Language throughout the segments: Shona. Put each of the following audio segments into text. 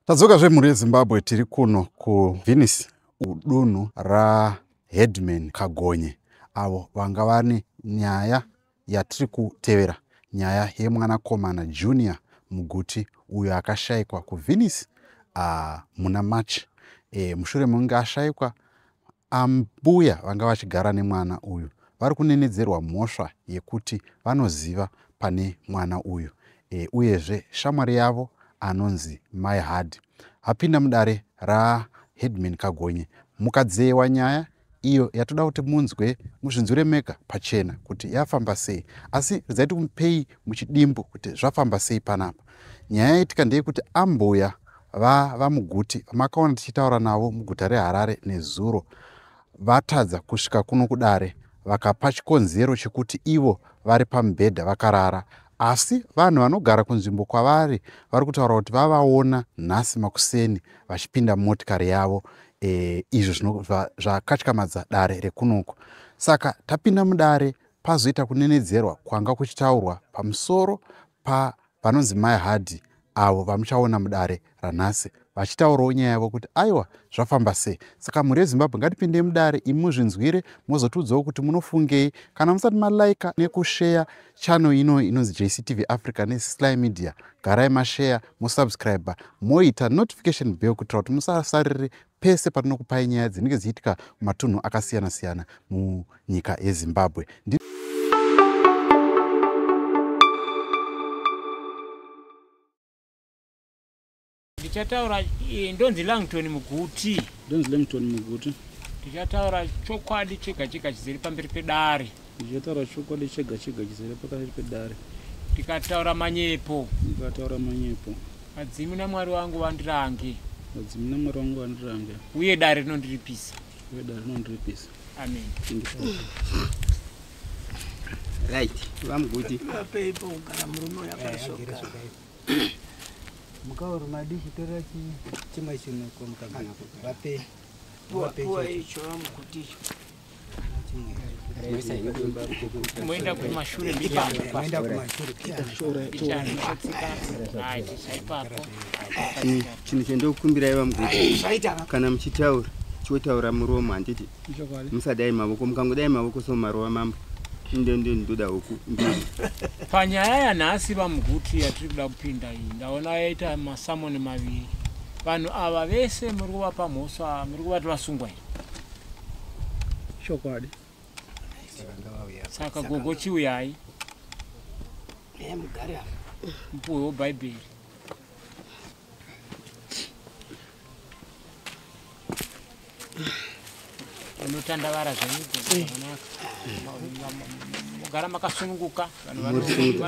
Tadzoka zvemhuri yeZimbabwe tiri kuno kuVenice, udunhu raHeadman Kagonye, avo vanga vane nyaya yatiri kutevera, nyaya yemwanakomana Junior Muguti uyo akashayikwa kuVenice muna March. Mushure mekunge ashayikwa, ambuya vanga vachigara nemwana uyu vari kunenedzerwa mhosva yekuti vanoziva pane mwana uyu. Uyezve shamwari yavo anonzi Mai Hard apinda mudare raHeadman Kagonye mukadzewa nyaya iyo yatoda kuti munzwe muzvinzwire mega pachena kuti yafamba sei, asi ridzaiti mupei muchidimbu kuti zvafamba sei panapa. Nyaya yaitika ndeyekuti ambuya vaMuguti makaona tichitaura navo muguta reHarare nezuro vatadza kusvika kuno kudare, vakapa chikonzero chekuti ivo vari pamubhedha vakarara, asi vanhu vanogara kunzvimbo kwavari vari kutaura kuti vavaona nhasi makuseni vachipinda motikari yavo. Izvo zvakatyamadza dare rekunoku. Saka tapinda mudare, pazoita kunenedzerwa kwanga kuchitaurwa pamusoro vanonzi Mai Hard, avo vamuchaona mudare ranhasi vachitaurawo nyaya yavo kuti aiwa zvafamba sei. Saka mhuri yeZimbabwe ngatipinde mudare, imi muzvinzwire mozotiudzawo kuti munofungei. Kana musati malaika nekusheya channel ino inonzi JCTV Africa neSly Media, garai masheya, mosubscribe, moita notification bell kuitira kuti musasarire pese patinokupai nyaya dzinenge dzichiitika mumatunhu akasiyana-siyana munyika yeZimbabwe. Ndichataura ndonzi Langton Muguti. Ndonzi Langton Muguti. Ndichataura chokwadi chega chega chizere pamberi pedare. Ndichataura chokwadi chega chega chizere pamberi pedare. Ndikataura manyepo. Ndikataura manyepo. Madzimi naMwari wangu vandirange. Madzimi naMwari wangu vandirange. Uye dare rinondiripisa. Uye dare rinondiripisa. Amen. Right, vaMuguti. Apepo ugara murume yakasoka. Mukaoro madishi torachi chimwe chino kwa mukagana vape icho vaMuguticho moenda kumashure ndipamba maenda kumashure chinhu chendokumbirai vaMuguti, kana muchitaura chotaura muromo, handiti musadai mavoko. Mukangodai mavoko somarova mambo ndoda huku panyaya yanhasi vaMuguti yatiri kuda kupinda iyi. Ndaona yaita masamoni maviri. Vanhu ava vese muri kuvapa mhosva, muri kuvati vasungwa here. Chokwadi. Saka gogo chiuyai mugare apa mupuwewo bhaibheri. Unotandavara zvenyu zvakanaka. Mugara makasununguka.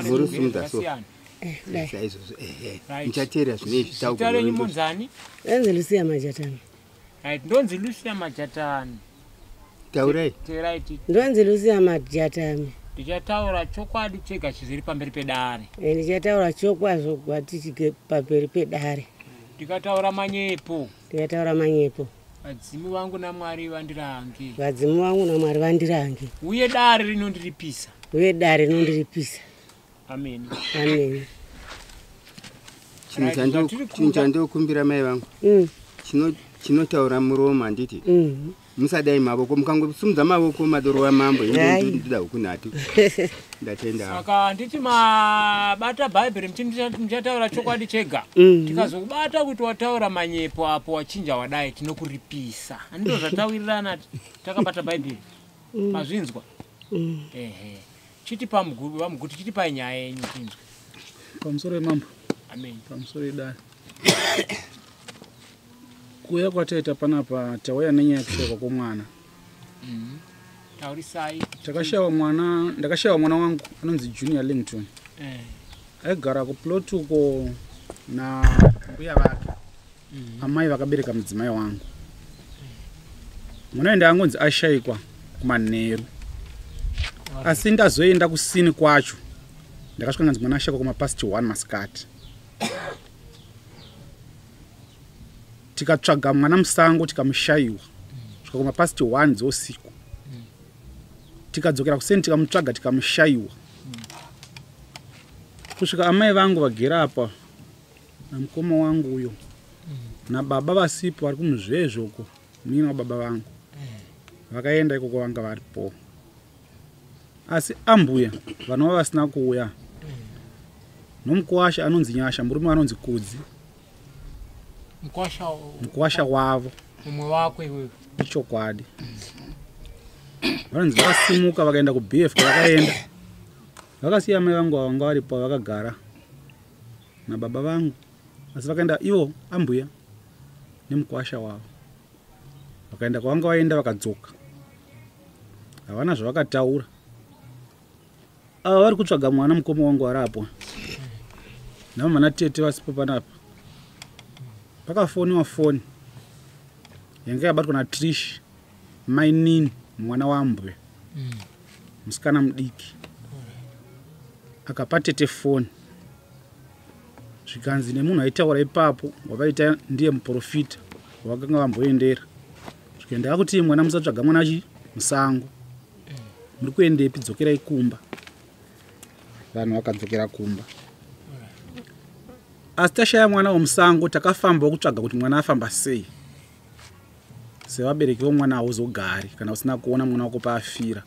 murusumudasiyana muchateera zvine zita renyu munzani? Ndonzi Lucia Majatani. Right, ndonzi Lucia Majatani. taurai. Right. Ndonzi Lucia Majatani. Ndichataura chokwadi chega chizere pamberi pedare. Ndichataura chokwazvo kwati pamberi pedare. Ndikataura manyepo. Ndikataura manyepo. Vadzimi vangu naMwari vandirange. Vadzimi vangu naMwari vandirange. Uye dare rinondiripisa. Uye dare rinondiripisa. Amen. Amen. Chinhu chandokumbira mai vangu chinotaura muromo, handiti musadai mavoko. Mukangosumudza mavoko madoro amambo ndoda hukunhatu ndatenda. Saka handiti mabata bhaibheri muchataura chokwadi chega. Tikazokubata kuti wataura manyepo apo wachinja wadai tinokuripisa. Handito zvataurirana takabata bhaibheri. Mazvinzwa? Ehe. Chiti vaMuguti, chiti panyaya yenyu tinzwe. Pamusoro mambo. Amen. Pamusoro dare. Kuya kwataita panapa tauya nenyaya yekushayikwa kwomwana. Taurisai. Ndakashayiwa mwana wangu anonzi Junior Langton. Aigara kuplot uko na mbuya vake. Amai vakabereka mudzimai wangu. Mwana enda angonzi ashayikwa kumanheru. Asi ndazoenda kusini kwacho. Ndakasvika nganzi mwana ashayikwa kumapasti 1 masikati. Tikatsvaga mwana musango tikamushayiwa kusvika kumapasti 1 dzeusiku. Tikadzokera kuseni tikamutsvaga tikamushayiwa. Kusvika amai vangu vagera apa namukoma wangu uyo nababa vasipo vari kumuzvezvo uko mina wababa vangu vakaenda ikoko vanga varipo asi ambuya vanova vasina kuuya nomukwasha anonzi Nyasha murume anonzi Kudzi mukwasha wavo umwe wako iwewe ichokwadi vanonzi vakasimuka vakaenda kuBF vakaenda vakasiya mai vangu vanga varipo vakagara nababa vangu asi vakaenda ivo ambuya nemukwasha wavo vakaenda kwavanga vaenda vakadzoka havana zvavakataura ava vari kutsvaga mwana mukoma wangu arapo navamana tete vasipo panapa pakafoniwa foni yanga yabatwa naTrish mainini mwana waMbwe musikana mudiki akapa tete foni zvikanzi nemunhu aitaura ipapo wavaita ndiye muprofita wavakanga vamboendera zvikaenda kuti mwana musatsvaga mwana musango muri kuendepi dzokerai kumba vanhu vakadzokera kumba asi tashaya mwana womusango takafamba kutsvaga kuti mwana afamba sei sevabereki vomwana hauzogari kana usina kuona mwana wako paafira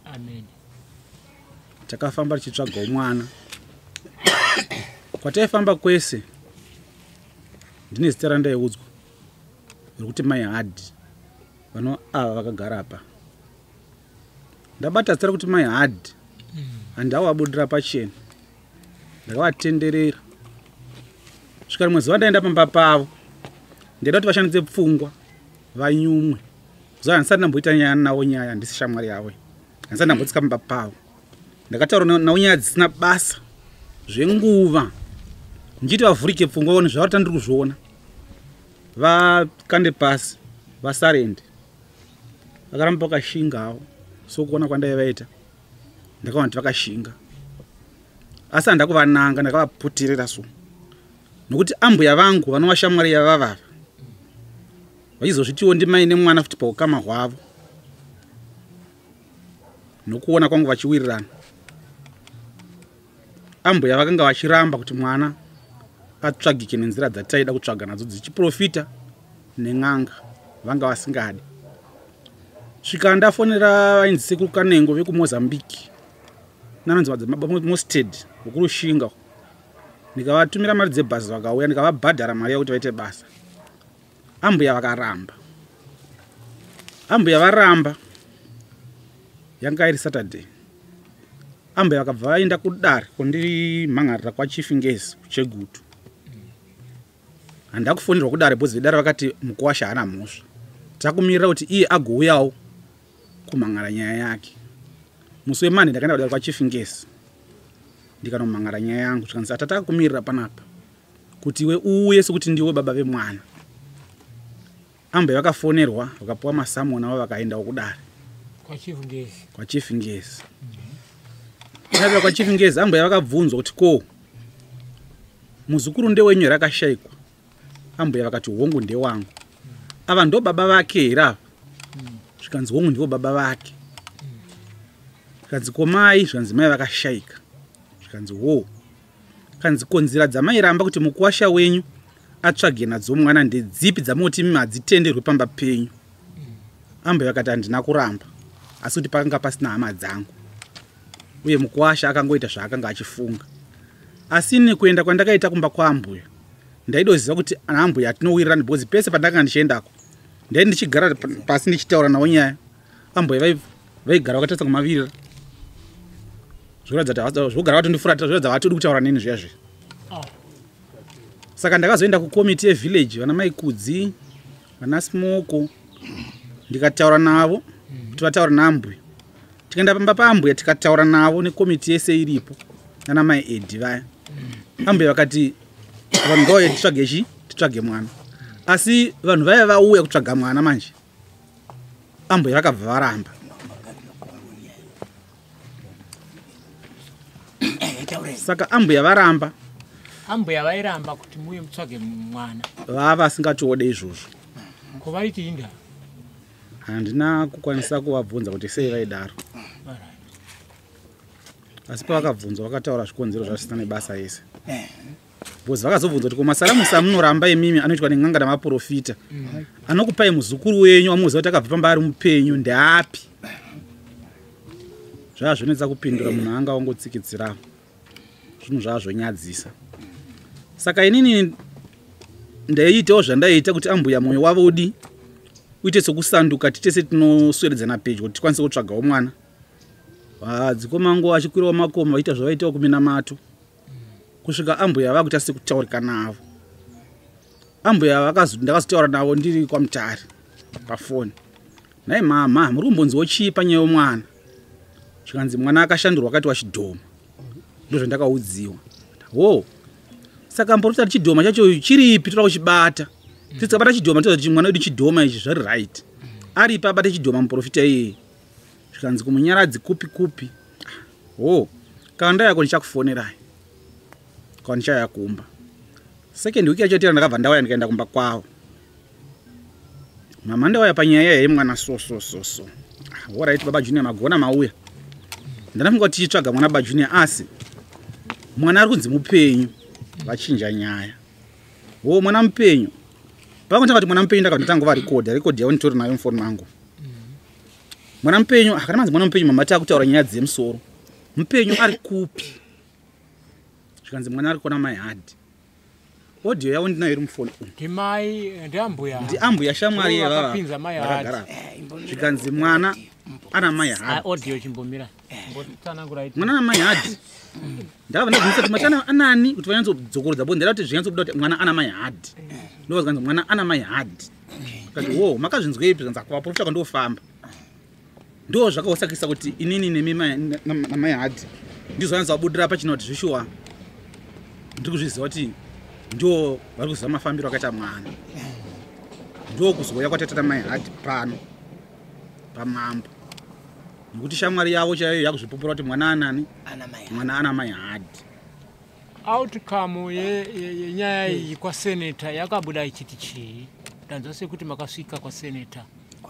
takafamba tichitsvagawo mwana kwataifamba kwese ndine zita randaiudzwa rekuti mai Hadhi vano ava vakagara apa ndabata zita rekuti mai Hadhi handawabudira pachena ndakavatenderera svika rimwe zuva ndaenda pamba pavo ndaida kuti vashandise pfungwa vanyumwe zuva handisati ndamboita nyaya navo nyaya handisi shamwari yavo handisati ndambotsika pamba pavo ndakataura navo nyaya dzisina basa zvenguva ndichiti vavhurike pfungwa vaone zvavari tandiri kuzviona vakande pasi vasarende vakaramba vakashingawo sokuona kwandaivaita ndakaona kuti vakashinga asi handakuvananga ndakavaputirira so nokuti ambuya vangu vanova shamwari yavavava vachizozvitiwo ndimaine mwana futi paukama hwavo nokuona kwangu vachiwirirana ambuya vakanga vachiramba kuti mwana atsvagike nenzira dzataida kutsvaga nadzo dzichiprofita nen'anga vanga vasingadi svika ndafonera vainzi sekuru Kanengo vekuMozambique nanonzi Mosted vokurushinga ndikavatumira mari dzebhasi vakauya ndikavabhadhara mari yakuti vaite basa ambuya vakaramba ambuya varamba yanga iri Saturday ambuya vakabva vaenda kudare kundiri mhangarira kwaChief Ngezi kuChegutu handakufonirwa kudare bhozi vedare vakati mukwasha hana mhosva takumirira kuti iye agouyawo kumhangara nyaya yake musi wemani ndakaenda kudare kwaChief Ngezi ndikanomhangara nyaya yangu zvikanzi atata kumirira panapa kuti iwe uye sekuti ndiwe baba vemwana ambuya vakafonerwa vakapuwa masamoni avo vakaendawo kudare kwaChief Ngezi Navya kwaChief Ngezi ambuya vakabvunzwa kuti ko muzukuru ndewenyu here akashayikwa ambuya vakati hongu ndewangu ava ndo baba vake here ava zvikanzi hongu ndivo baba vake zvikanzi komai zvikanzi mai vakashayika zvikanzi ho kanzi konzira dzamairamba kuti mukwasha wenyu atsvage nadzo mwana ndedzipi dzamunoti madzitenderwe pamba penyu ambuya vakati handina kuramba asi kuti pakanga pasina hama dzangu uye mukwasha akangoita zvaakanga achifunga asi nekuenda kwandakaita kumba kwaambuya ndaidoziva kuti ambuya atinowirirana bhozi pese pandakanga ndichiendako ndai ndichigara pasi ndichitaura nawo nyaya ambuya vaigara vakatarisa kumavirira zvogara vatondifuratira zvoradza vatodi kutaura neni zviya zviya saka ndakazoenda kukomiti yevillage vana mai Kudzi vana Smoko ndikataura navo kuti vataura naambuya tikaenda pamba paambuya tikataura navo nekomiti yese iripo nana mai Edhi vaya ambuya vakati vanhu ngauye titsvage mwana asi vanhu vaya vauya kutsvaga mwana manje ambuya vakabva varamba saka ambuya varamba ambuya vairamba kuti muye mutsvage mwana vava vasingatiode izvozvo kuvaiti inda handina kukwanisa kuvabvunza kuti sei vaidaro asi pavakabvunzwa vakataura zvikonzero zvasina nebasa yese bozi vakazobvunza kuti kumasalamusa munoramba imimi anoitwa neng'anga namaprofita anokupai muzukuru wenyu amuziva kuti akabva pamba ari mupenyu ndeapi zvazvinoedza kupindura munhu anga wangotsikidzirawo zvinhu zvazvonyadzisa saka inini ndaiitawo zvandaita kuti ambuya mwoyo wavo udi uite sokusanduka titese tinoswededzana pedyo kuti tikwanise kutsvagawo mwana dzikomangova achikwirawo makomo vaita zvavaitawo kumina mato kusvika ambuya vakuti asise kutaurika navo ambuya ndakazotaura navo ndiri kwaMutare pafoni nai mama muri kumbonziwo chii panyaya yomwana chikanzi mwana akashandurwa akati wachidhoma ndozvandakaudziwa saka muprofita ati chidhoma chacho chiripi toda kuchibata tisabata chidhoma toda kuti mwana wedu chidhoma ichi zviri right aripi abate chidhoma muprofita iyeye zvikanzi kumunyaradzi kupi kana ndayako ndichakufonerai kana ndichauya kumba second week yacho tira ndakabva ndauya ndikaenda kumba kwavo mama ndauya panyaya yemwana so alright baba Junior magona mauya ndanafunga kuti tichitsvaga mwana baba Junior asi mwana ari kunzi mupenyu vachinja nyaya mwana mupenyu pakutanga kuti mwana mupenyu ndakandotanga record yavo nditori nayo mufoni mangu mwana mupenyu kana manzi mwana mupenyu mama takutaura nyaya dzemusoro mupenyu ari kupi zvikanzi mwana ari kuona maihadhi audio yavo ndinayo iri mufoni ndiambuya shamwari yevavagara zvikanzi mwana ana maihadhi mwana ana maihadhi ndakabva ndabvunisa kuti machana anani kuti vanyanzodzokorodza bo ndada kuti zvinyanzobuda kuti mwana ana maihadhi ndozvikanzi mwana ana maihadhi kati makazvinzweipi zvanzi vaprofita kwandofamba ndo zvakaosakisa kuti inini nemi namaihadhi ndizvanzi wabudira pachina kuti zvishuwa ndiri kuzviziva kuti ndo vari kuziva mafambiro akaita mwana ndo kuzouya kwataita maihadhi pano pamambo nekuti shamwari yavo chaiyo yakuzvipupura kuti mwana anani mwana ana maihadhi outcome yenyaya iyi kwaseneta yakabuda ichiti chii ndanzwa sekuti makasvika kwaseneta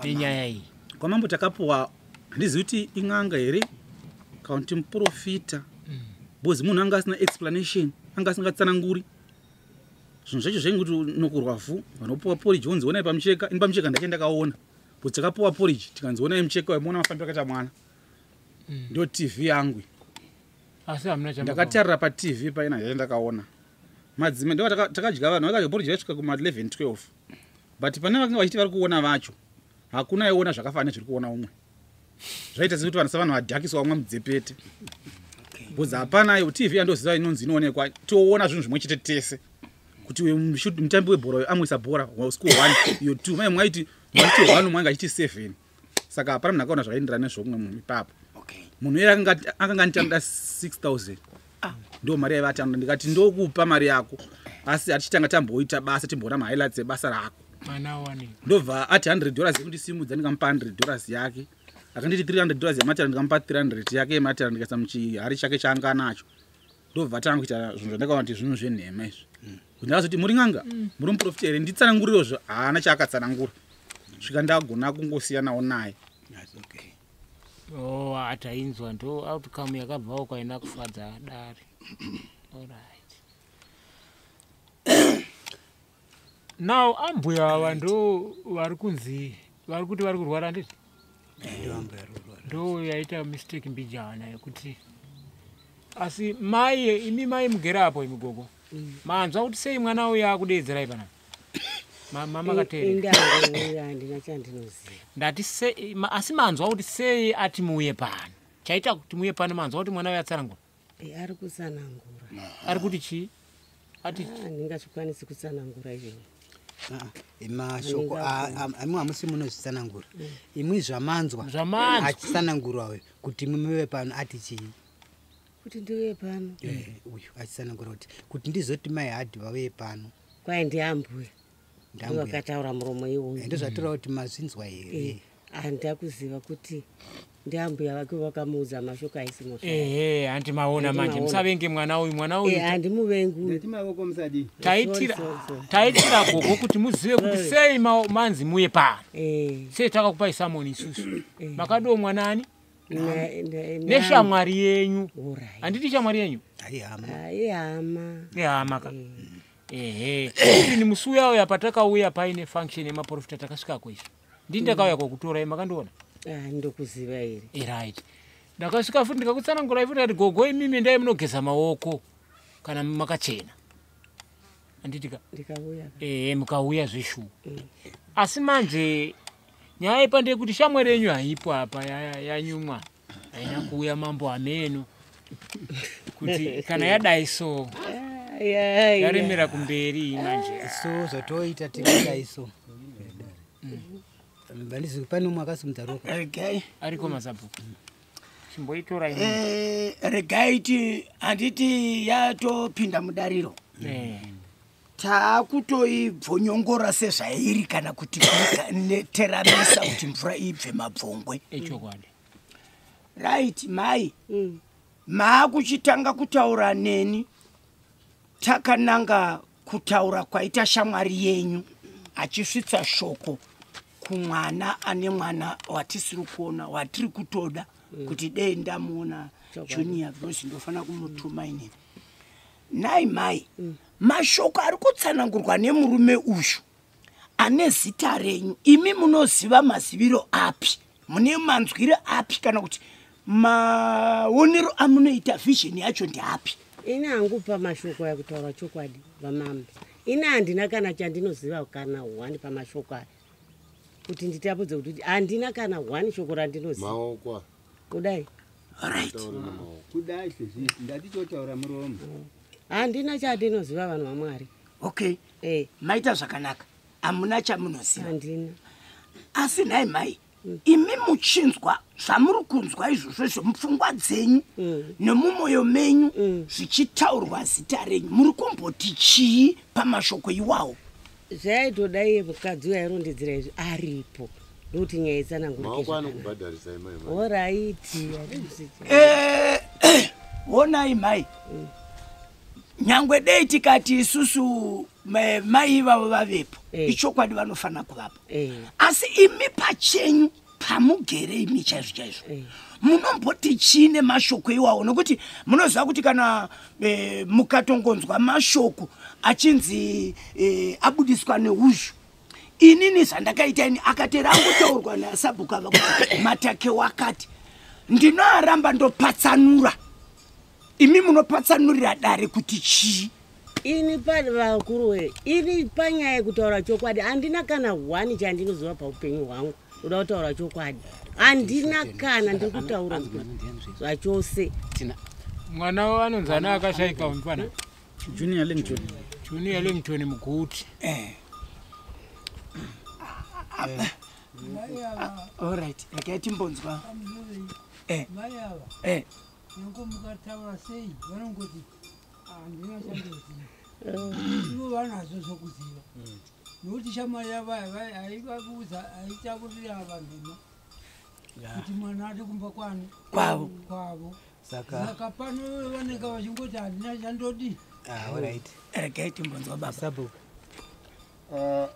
yenyaya iyi kwamambo takapuwa handizivi kuti ing'anga here kana kuti muprofita bozi munhu anga asina explanation anga asingatsananguri zvinhu zvacho zvainguti nokurwa vhu vanopuwa porridge vonzionai pamucheka ini pamucheka ndache ndakaona bozi takapuwa porridge tikanzionai mucheka waimona mafambiro akaita mwana ndo TV yangu asi hamuna chamba ndakatarira pa TV paina ndache ndakaona madzime ndo takadya vanhu vakadya porridge yasvika kuma 11-12 but pane vakanga vachiti vari kuona vacho hakuna aiona zvakafanana zviri kuona umwe zvaita sekuti vanhu savanhu vadhakiswa vamwe mudzepete bozi hapana TV yandoziva inonzi inoonekwa toona zvinhu zvimwe chete tese kuti mutambi webhora amwisa bhora wascore 1 iyo 2 mai mwaiti 1 mwanga achiti 7 saka hapana munhu akaona zvakaenderana nezvokumwe munhu ipapo munhu iye akanga anitanda 6000 ndo mari yaiva atanda ndikati ndokupa mari yako asi atichitanga tamboita basa timboona mahighlights ebasa rako ndobva ati $100 yekundisimudza ndikamupa $100 yake akanditi $300 yamatara ndikamupa 300 yake yematara ndikaisa muchihari chake chaanga nacho ndobva tanga kuita zvinhu zvandakaona kuti zvinhu zvenhema izvi ndakazoti muri ng'anga muri muprofita here nditsanangurirozvo haana chaakatsanangura svika ndagona kungosiyanawo naye atainzwa ndo outcome yakabvawo kwaina kufadza dare alright now ambuya ava ndo vari kunzi vari kuti vari kurwara nditi ndo yaita mistake mbijana yekuti asi mai imi mai mugere apo imigogo manzwa kuti sei mwana uyu akudedzerai panapa mama katere handina chandinoziva ndati asi manzwa kuti sei ati muuye pano chaita kuti muuye pano manzwa kuti mwana uyu atsanangura ari kutsanangura ari kuti chii ati handingachikwanisi kutsanangura izvozvo mashoko amwe hamusi munozvitsanangura imwi zvamanzwa achitsanangurawe kuti muve pano ati chii kuti ndiuye pano uyu achitsanangura kuti ndizoti maihadhi vauye pano kwai ndiambuya ndovakataura muromo iwoyo ndozvatora kuti mazvinzwa here handida kuziva kuti ndiambuya vake vakamuudza mashoko aisimo handi maona manje musavenge mwana uyu handimuvengu taitira gogo kuti muzive kuti sei manzi muye pano sei takakupai samoni isusu makadiwo mwanani neshamwari yenyu. Alright. Handiti shamwari yenyu? Aihama. Nehama ka. Kuti ni musi uya patakauya paine function yemaprofita takasvika kwezvo. Ndini ndakauya kwakutora makandiona. Ndokuziva here. Right. Ndakasvika futi ndikakutsanangura futi kuti gogo imimi ndai munogeza maoko kana makachena. Anditika Ndikauya. Mukauya zveshu. Asi manje nyaya ipa ndeyekuti shamwari yenyu haipo apa yanyumwa. Haina kuuya mambo ameno. Kuti kana yadai so yaremera kumberi manje. So zvotoita tikadai so. Balizi pane umwe akasimudzaroka. Regai. Ariko mazabhuku. Chimboitora ini. Regai handiti yatopinda mudariro. Taakutoibvonyongora sezvairi kana kuti neteramisa kuti mvura ibve mabvongwe. Echokwadi. Right, mai. Maakuchitanga kutaura neni. Takananga kutaura kwaita shamwari yenyu. Achisvitsa shoko kumwana ane mwana watisiri kuona watiri kutoda kuti dei ndamuona Junior because ndofana kumutuma inini. Nai mai. Mashoko ari kutsanangurwa nemurume uyu ane zita renyu. Imi munoziva maziviro api? Mune manzwire api kana kuti maonero amunoita vision yacho ndeapi? Ina hangupa mashoko yakutaura chokwadi vamama. Ina handina kana chandinoziva kana hwani pamashoko aya. Kuti nditapudze kuti handina kana hwani shoko randinoziva. Maoko. Kudai. Alright. Kudai sezvi ndatichotaura muromo. Handina chandinoziva vanhu vaMwari. Okay. Maita zvakanaka. Hamuna chamunoziva. Handina. Asi nai mai. Imi muchinzwa zvamuri kunzwa izvozvo zvemupfungwa dzenyu nemumwoyo menyu zvichitaurwa zita renyu. Muri kumboti chii pamashoko iwawo? Zvaitodai mukadzi wairondedzera izvi aripo. Ndokuti nyaya itsanangurike. Maoko anokubhadharisa imai. Oraiti. Honai mai. Nyangwe dei tikati isusu mai vavo vavepo. Ichokwadi vanofana kuvapo. Asi imi pachenyu pamugere imi chaizvo. Munomboti chine mashoko iwawo nokuti munoziva kuti kana mukatongonzwa mashoko achinzi abudiswa neuzhu. Inini zvandakaita ini akatera angutaurwa naSabhuku ava kuti matake wakati. Ndinoaramba ndopatsanura. Imi munopatsanurira dare kuti chii? Ini pari vakuruwe. Ini panyaya yekutaura chokwadi handina kana hwani chandinoziva paupenyu hwangu. Uda kutaura chokwadi. Handina kana ndikutaura zvachose. Mwana wanonzana akashaika mfana. Junior Lington. Junior Lington muguti. Alright. Rakaiti mbonzwa. Mayava. Nyango mukataura sei vanongoti handina chandoziva. Ivo vanazo zvokuziva. Nokuti shamwari yavo haivakuudza haitakurira vanhema kuti mwana ati kumba kwavo. Saka pano vanenge vachingoti handina chandodi. Alright. Rakaiti mbonzwa baba. Sabhuku.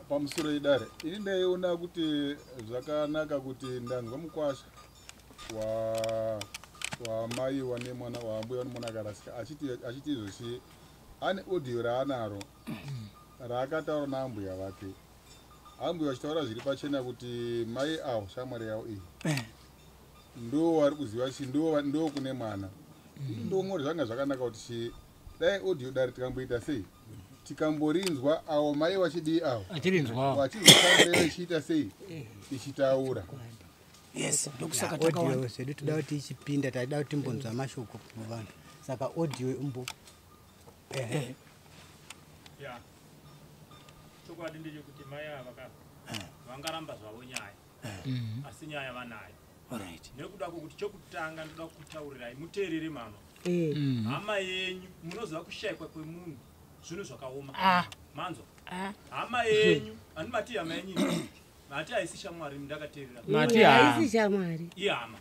Pamusoro idare ini ndaiona kuti zvakanaka kuti ndanzwa mukwasha wamai wane mwana wambuya wane mwana akarasika achiti izvoshi ane audio raanaro raakataura naambuya vake. Ambuya vachitaura zviri pachena kuti mai avo shamwari yavo iyi ndo vari kuziva chi ndo kune mwana. Ndongori zvanga zvakanaka kuti dai audio dari tikamboita sei tikamborinzwa avo mai vachidii avo vachizofambira ichiita sei ichitaura. Yes, ndokusaka audio zvedu toda kuti ichipinda taida kuti timbonzwa mashoko kuvanhu. Saka audio imbo. Chokwadi ndechekuti mai ava vangaramba zvavo nyaya asi nyaya vanayo. Nekuda kwokuti chokutanga ndoda kutaurirai muteerere mama. Hama yenyu munoziva kushayikwa kwemunhu zvinhu zvakaoma. Manzwa. Hama yenyu handimati hama yenyu. Mati haisi shamwari ndakateerera. Mati haisi shamwari. Ihama.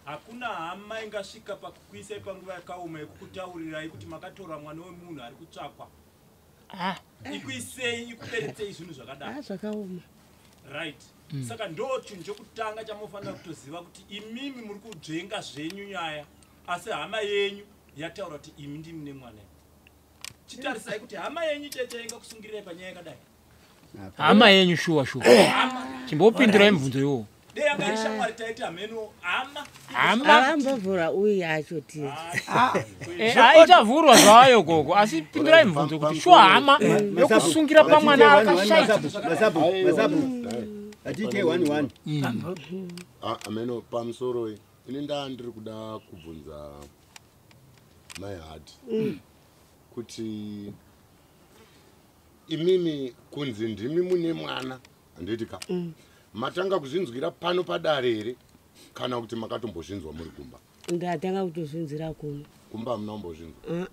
Hakuna hama ingasvika pakukuisai panguva yakaoma yekukutaurirai kuti makatora mwana wemunhu ari kutsvakwa. Ikuisei ikuberetsei zvinhu zvakadaro. Zvakaoma. right saka ndo chinhu chokutanga chamofanira kutoziva kuti imimi muri kudzvenga zvenyu nyaya asi hama yenyu yataura kuti imi ndimi nemwana chitarisai kuti hama yenyu chete ingakusungirai panyaya yakadai hama yenyu shuwa chimbopindurai mibvunzo iwowo dei anga iri shamwari taiti hameno ambovhura uyu yacho tiri ichavhurwa zvayo koko asi pindurai mibvunzo kuti shuwa hama yokusungira pamwana akashaita atite 1 ameno pamusoro ini ndiri kuda kubvunza my heart kuti imimi kunzi ndimi mune mwana handiti ka matanga kuzvinzwira pano padare here kana kuti makatombozvinzwa muri kumba? ndatanga kutozvinzira kuno kumba hamuna kumbozvinzwa.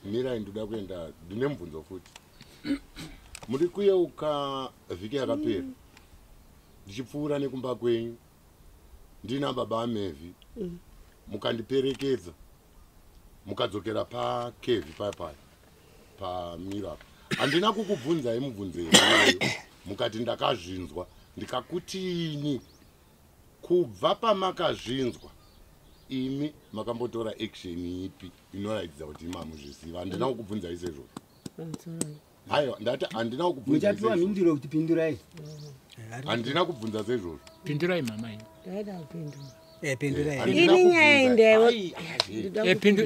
mirai ndoda kuenda ndine mubvunzo futi muri kuyeuka vhiki yakapera ndichipfuura nekumba kwenyu ndina baba amevhi mukandiperekedza mukadzokera pakevi paya pamira handina kukubvunzai mubvunzo iyoyo mukati ndakazvinzwa ndikakutini kubva pamakazvinzwa imi makambotora action ipi inoratidza kuti mamuzviziva? handina kukubvunza izvezvo aiwa ndati handina kukubvunza muchapiwa mhinduro kuti pindurai handina kubvunza zvezvozvo pindurai mama ini nyaya indewo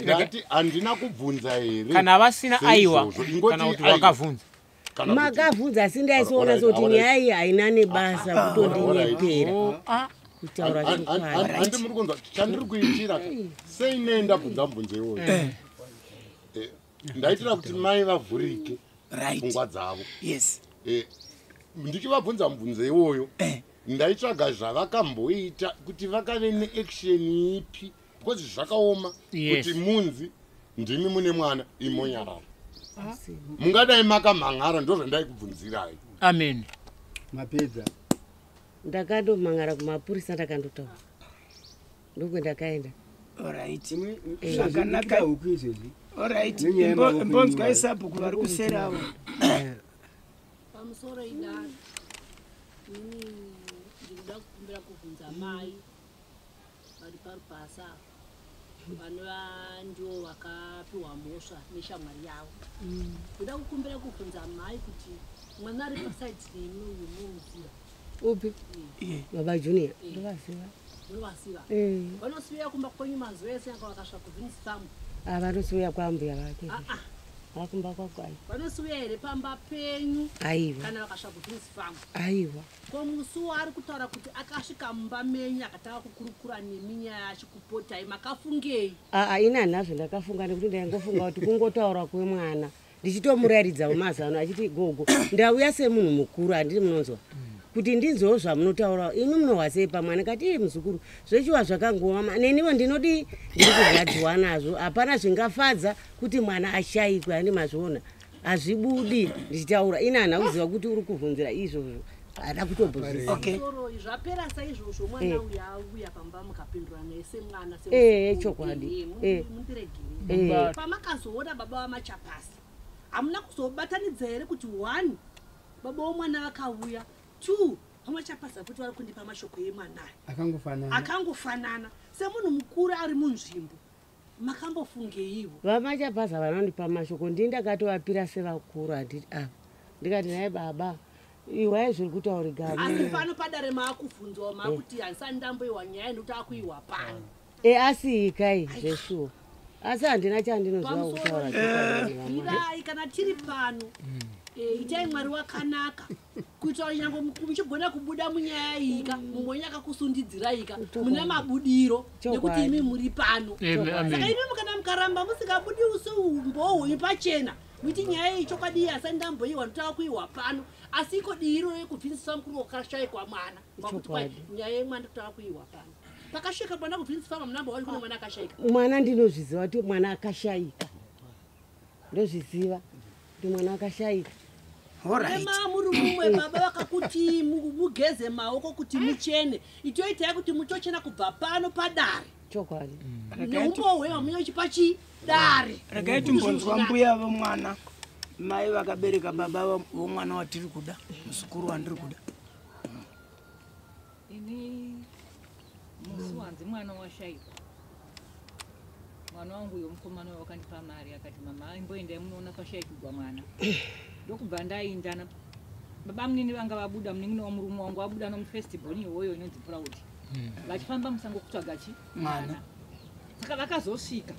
ndati handina kubvunza here kana vasina aiwa kana kuti vakavhunza makavhunza asi ndaisoona sekuti nyaya iyi haina nebasa kutondinepera kutaura handi muri kunzwa chandiri kuitira sei nendabvunza mubvunzo iwoyo ndaitira kuti mai vavhurike pfungwa dzavo. ndichivabvunza mubvunzo iwoyo ndaitsvaga zvavakamboita kuti vakave neaction ipi because zvakaoma kuti munzi ndimi mune mwana imonyarara mungadai makamhan'ara ndozvandai kubvunzirai. amen mapedza ndakandomhan'ara kumapurisa ndakandotaura ndokwendakaenda. zvakanaka huku izvozvi imbonzwa isabhuku vari kuseravo pamusoro idaro ini ndikuda kukumbira kubvunza mai vari parupasa vanova ndio vakapiwa mhosva neshamwari yavo. Ndikuda kukumbira kubvunza mai kuti mwana ari pasaidi nemi unomuziva upi? baba junior ndovaziva. Unovasiva vanosiveya kumba kwenyu mazuva ese anga vakasvaka kuvhinisamu? vanosiveya kwambuya vake vakumba kwakwai. Vanosiveya here pamba penyu aiwa kana vakasvaka kuvhinisamu? aiwa. Ko musi waari kutaura kuti akasvika mumba menyu akatanga kukurukura nemi nyaya achikupotai makafungei? ini hanazvo ndakafunga nekuti ndaingofunga kuti kungotaura kwemwana ndichitomurayiridza mazano achiti gogo ndauya semunhu mukuru handiri munonzwa kuti ndinzwewo zvamunotaura imi munohwa sei pamwana kati muzukuru zvechiwa zvakangoma neniwo ndinodi ndiri kurwadziwa nazvo hapana zvingafadza kuti mwana ashayikwe handi mazviona hazvibudi ndichitaura ini hana kuziva kuti uri kuvhunzira izvozvo hada kutobvunzisa. zvapera saizvozvo mwana uya auya pamba mukapindura nese mwana chokwadi mundiregere pamakazoona baba vamachapasi hamuna kuzobatanidza here kuti 1 baba vomwana vakauya 2 vamachapasi akuti vari kundipa mashoko emwanayo akangofanana semunhu mukuru ari munzvimbo makambofungeiwo? vamachapasi vanondipa mashoko ndindakatovapira sevakuru handiti ava ndikati naye baba iwai zviri kutaurigama asi pano padare maakuvhunzwa maakuti handisani ndamboiwa nyaya nekuti akuiwa pano asi ikai zveshuwa asi handina chandinoziva kutaura irai kana tiri pano itai mwari wakanaka kuitira nyange muchigona kubuda munyaya iyika mumwe akakusundidziraika mune mabudiro nekuti imi muri pano saka imi mukana mukaramba musingabudi usumbohwe pachena muti nyaya iyi chokwadi hasani ndamboiwa ndotaa kuiwa pano asi iko diro rekubvisisa mukuru wakashayikwa mwana kwakuti nyaya yemwana ndotaa kuiwa pano pakasvika mwana kubvisisa munamba wari kuna mwana akashayika mwana ndinozviziva kuti mwana akashayika ndozviziva kuti mwana akashayika. ema muri mumwe baba vakakuti mugeze maoko kuti muchene itoitai kuti mutochena kubva pano padare chokwadi neumbohwe mamunye uchipachidare regai timbonzwa mbuya vomwana mai vakabereka baba vomwana watiri kuda musukuru wandiri kuda ini musi wanzi mwana washaikwa mwana wangu uyo mukomana wakandipa mari akati mama imboendai munoona pashaikirwa mwana ndokubva ndaindana baba munini vanga vabuda munin'ina wamurume wangu vabuda nomufestival iyoyo inonzi Proud vachifamba musango kutsvaga mwana saka vakazosvika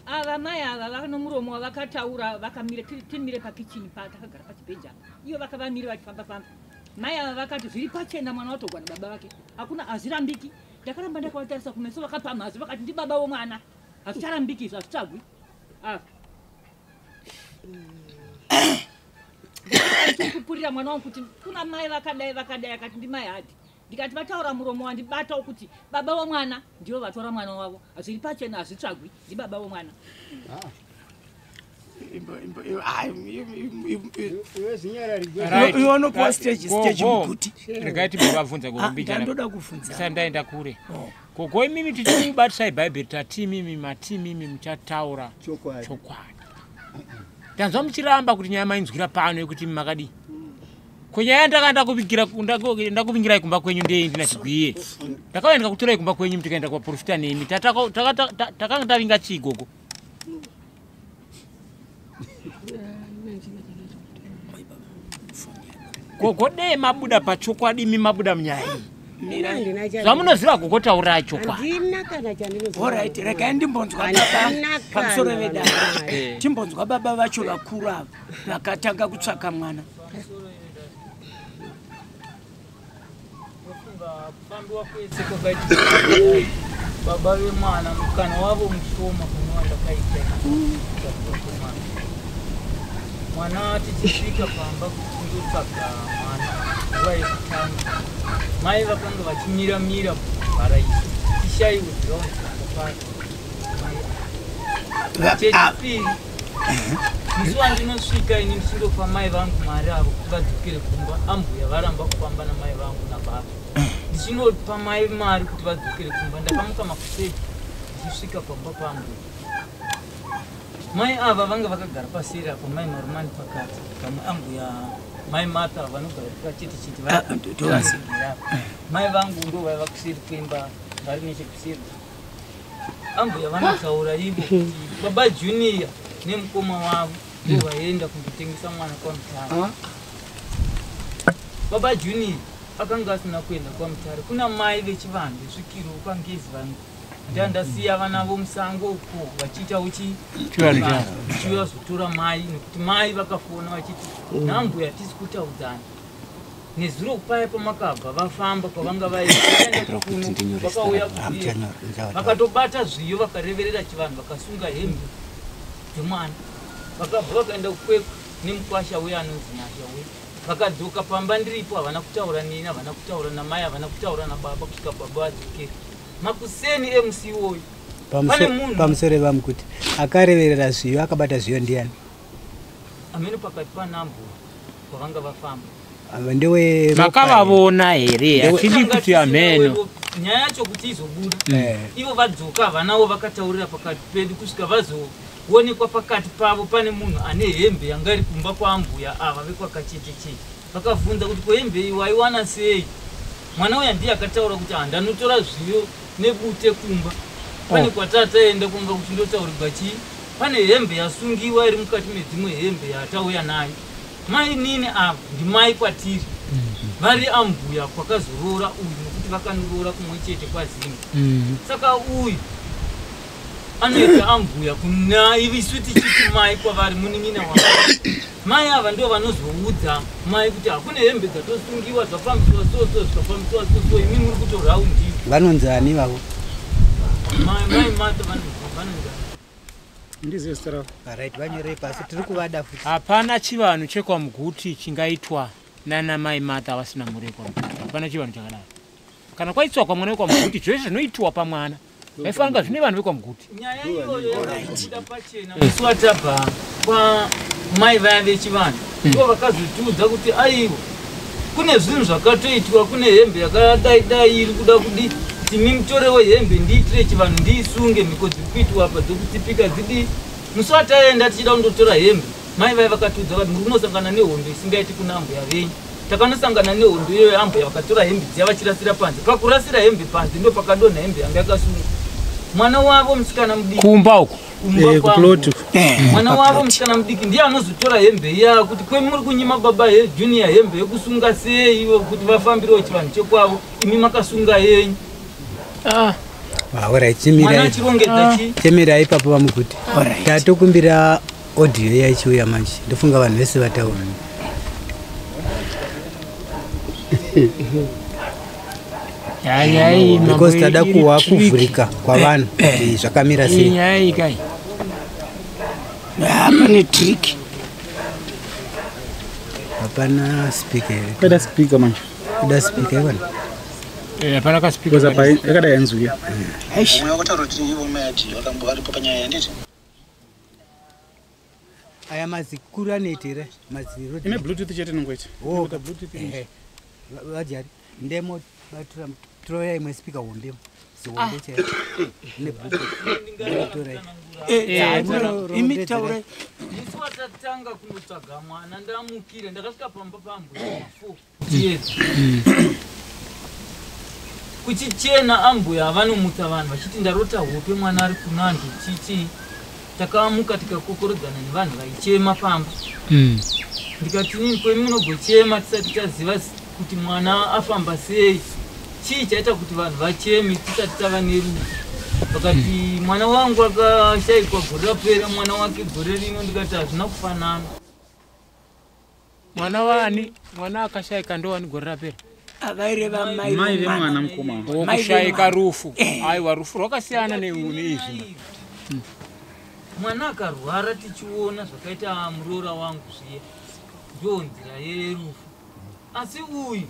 ava mai ava vanomuromo wavakataura vakamire timire pakichini takagara pachibhenji apa iyo vakavamire vachifamba mai ava vakati zviri pachena mwana watogwa nababa vake hakuna hazvirambiki ndakaramba ndakavatarisa kumeso vakapa mhazi vakati ndi baba womwana hazvicharambiki izvo hazvitsvagwi kupurira mwana wangu kuti kuna mai vakadai akati ndi mai hadi ndikati vataura muromo wandibata kuti baba womwana ndivo vatora mwana wavo hazviri pachena hazvitsvagwi ndi baba womwana iwanokuwa stage mukuti regaiti bavabvunza ndoda kufunza sandaenda kure gogo imimi tichikubatisai bhaibheri tati mimi matimimi muchataura chokwadi tanzwa muchiramba kuti nyaya mainzwira pano yekuti makadi kunyaya ndakuvingirai kumba kwenyu ndei ndina chigwiye ndakauya ndikakutorai kumba kwenyu tikaenda kuvaprofita nemi takanga tavinga chii gogo gogo dei mabuda pachokwadi imi mabuda munyaya zvamunoziva gogo taura chokwadi orit regai ndimbonzwa pamusoro vedaa timbonzwa baba vacho vakuru ava vakatanga kutsvaka mwana kufambiwa kwese kwakaita baba vemwana mukana wavo mushoma kunowanda kaita mwana tichisvika pamba kundotsvaga mwana nguva yekutanga mai vakanga vachimiramira muvhara izvi tishaiudzira chechipiri musi wandinosvika ini ndichindopa mai vangu mari avo kuti vadzokere kumba ambuya varamba kufamba namai vangu nababa ndichinopa mai mari kuti vadzokere kumba ndakamuka makuseti ndichisvika pamba paambuya mai ava vanga vakagara paseri apo mai marumani pakati kamwe ambuya mai mata vanogara pakachete chete vaasigira mai vangu ndo vaiva kuseri kwemba vari nechekuseri ambuya vanotaura ivo kuti baba junior nemukoma wavo ndo vaenda kundotengesa mwana kwamutare baba junior akanga asina kuenda kwamutare kuna mai vechivanhu vesvikiro kwangezi vanhu ndandasiya vana vomusango uko vachiita uchivazotora mai nekuti mai vakafona vachiti nambuya tisi kutaudzana nezuro kupaya pamakabva vafamba kwavanga vaenda kuno vakauya kuziya vakatobata zviyo vakareverera chivanhu vakasunga hembe dzemwana vakabva vakaenda kukwekwa nemukwasha uye anonzi nyasha uye vakadzoka pamba ndiripo havana kutaura neni havana kutaura namai havana kutaura nababa kusvika baba vadzokera makuseni emusi iwoyo pane munhu pamusoro vamukuti akareverera zviyo akabata zviyo ndiani amene pakati panambuya kwavanga vafamba ndewe makavavona here atidi kuti ameno nyaya yacho kuti izobuda ivo vadzoka havanavo vakataurira pakati pedu kusvika vazoonekwa pakati pavo pane munhu ane hembe yanga iri kumba kwaambuya ava vekwakachetechete vakabvunza kuti kohembe iyi waiwana sei mwana uya ndiye akataura kuti handanotora zviyo nebute kumba pane kwatataenda kumba kuti ndotaurirwa chii pane hembe yasungiwa iri mukati medzimwe hembe yatauya nayo mai nini ava ndimai kwatiri vari ambuya kwakazorora uyu nekuti vakanoroora kumwe chete kwazimwe saka uyu anoita ambuya kuna ivisu tichiti mai kwavari munin'ina wavo mai ava ndo vanozoudza mai kuti hakune hembe dzatosungiwa zvafambiswa soso zvikafambiswa soso imi muri kutoraundi vanonzani vavo mai mata vanonzani ndizestra right vanyore pasi tiri kuvada futi hapana chivanhu chekwamuguti chingaitwa nana mai mata vasina murekwa hapana chivanhu chakadaro kana kwaitwa kwamwana wekwamuguti zvese zvinoitwa pamwana vaifanira zvine vanhu vekwamuguti nyaya iyoyo yakuda pachena musi watabva kwamai vaya vechivanhu ivo vakazotiudza kuti aiwo kune zvinhu zvakatoitwa kune hembe yakadaidai iri kuda kudi kuti mimitorewo hembe ndiitire chivanhu ndiisunge mhiko dziri kuitwa apa dzokutipika dzidi musi wataenda tichida kundotora hembe mai vai vakatudza kuti muri kunosangana nehondo isingaiti kuna ambuya venyu. Takanosangana nehondo iyoyo ambuya vakatora hembe dziya vachirasira panze. Pakurasira hembe panze ndo pakadonha hembe yanga yakasunga. Mwana wavo musikana mudiki kumba uko kuplotu mwana wavo musikana mudiki ndiye anozotora hembe iya kuti kwemuri kunyima baba junior hembe yekusunga sei ivo kuti vafambirewo chivanhu chekwavo imi makasunga yenyu. chemera ipapo vamuguti tatokumbira audio yachiuya manje ndofunga vanhu vese vataura because tada kuwa kuvhurika kwavanhu zvakamira sei hapane trick hapana speaker here kweda speaker manje kuda speaker ivana hapana ka speaker zapa yakada yanzuya aish mwe wakataura kuti ivo mayati vakambo varipo panyaya yanditi aya mazikuru anoitire maziro ine bluetooth chete nongoita vajari ndemo batura troya imwe speaker hombe ziwombe chete ne bluetooth imi taure isi watatanga kundotsvaga mwana ndamukire ndakasvika pamba paambuya 4 kuchichena ambuya vanomutsa vanhu vachiti ndarota hope mwana ari kunandu chichi takamuka tikakokorodzana nevanhu vaichema pamba ndikati nini kwemunogochema tisati taziva kuti mwana afamba sei chii chaita kuti vanhu vacheme tisati tava nerufu vakati mwana wangu akashayikwa gore rapera mwana wake gore rino ndikati hazvina kufanana. Mwana wani mwana akashayika ndowani gore rapera avaireva mai vemwana mukoma wokushayika rufu aiwa rufu rwakasiyana neizvi mwana akarwara tichiona zvakaita muroora wangu zviya ndo nzira yerufu asi uyu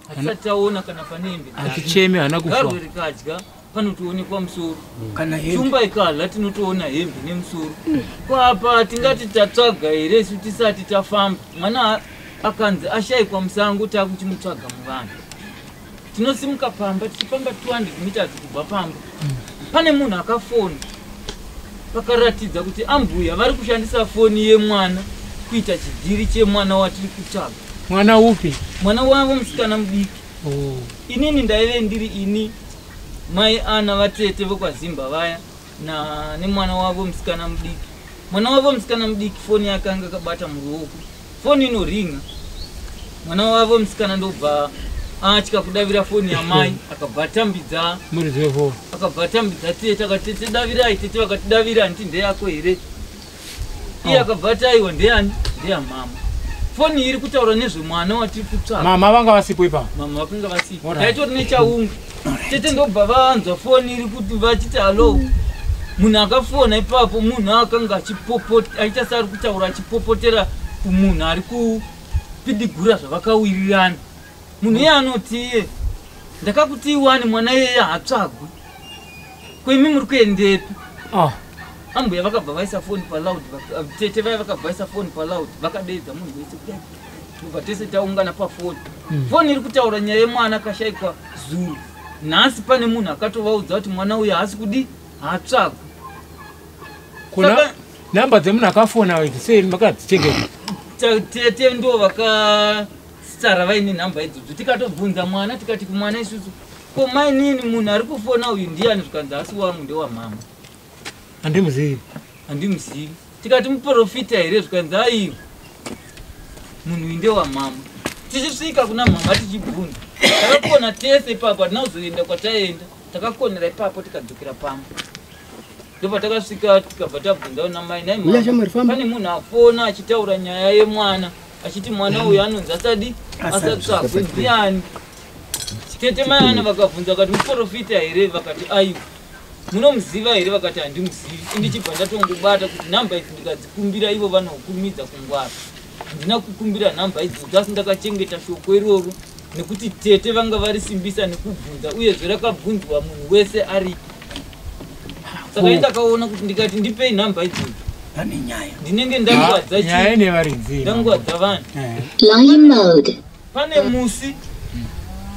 hatisati taona kana pane hembe aticheme hana kufa garwe rikadya panotoonekwa musoro shumba ikadla tinotoona hembe nemusoro kwapa tingati tatsvaga here isu tisati tafamba mwana akanzi ashayikwa musango takuchimutsvaga muvanhu tinosimuka pamba tichifamba 200 meters kubva pamba pane munhu akafona pakaratidza kuti ambuya vari kushandisa foni yemwana kuita chidhiri chemwana watiri kutsvaga. Mwana upi? Mwana wavo musikana mudiki. Inini ndaive ndiri ini mai ana vatete vokwazimba vaya nemwana wavo musikana mudiki. Mwana wavo musikana mudiki foni yake anga akabata muruoko, foni inoringa. Mwana wavo musikana ndobva atya kudavira foni yamai akabvatambidza murizevo akabvatambidza tete akati tete davirai tete vakati davira nditi ndeyako here iye akabvata aiwa ndeyani ndeyamama. Foni iri kutaura nezvemwana watiri kutsvaga. Mama vanga vasipo ipapo. Mama vakanga vasipo. Taitori nechaunga. Tete ndobva vanzwa foni iri kuti vachiti halo. Munhu akafona ipapo munhu akanga achipopota aita sari kutaura achipopotera kumunhu ari kupidigura zvavakawirirana. Munhu iye anoti iye ndakakuti iwani mwana iyeye haatsvagwi. Kwemi muri kuendepi? Ambuya vakabva vaisa foni paloud, tete vaya vakabva vaisa foni paloud, vakadeedza munhu wese kudai. Kubva tese taungana pafoni. Foni iri kutaura nyaya yemwana akashayikwa zuro. Nhasi pane munhu akatovaudza kuti mwana uyu haasi kudi haatsvagwi. Kuna namba dzemunhu akafona idzi sei makadzichengeta? Tete ndo vakasara vaine nhamba idzodzo. Tikatobvunza mwana tikati kumwana isusu, ko mai nini munhu ari kufona uyu ndiani? Zvikanzi asi wangu ndewamama. Handimuzivi. Handimuzivi. Tikati muprofita here? Zvikanzi aiwa munhu uyu ndewamama. Tichisvika kuna mama tichibvunza, takakona tese ipapo hatina kuzoenda kwataenda, takakonera ipapo tikadzokera pamba. Ndopa takasvika tikabva tabvunza na mai, nai mama pane munhu afona achitaura nyaya yemwana achiti mwana uyu anonzi asadi asatsvagwe ndiani? Tete mai ana vakabvunza vakati muprofita here? Vakati aiwa. Munomuziva here? Vakati handimuzivi. Ndichibva ndatongobata kuti nhamba idzi ndikadzikumbira ivo vanohukurumidza kungwara. Handina kukumbira nhamba idzi asi ndakachengeta shoko iroro nekuti tete vanga varisimbisa nekubvunza uyezve rakabvunzwa munhu wese ari. Saka ndakaona kuti ndikati ndipei nhamba idzi pane nyaya ndinenge ndangwadza nyaya nevaridzi ndangwadza vanhu. Line mode. Pane musi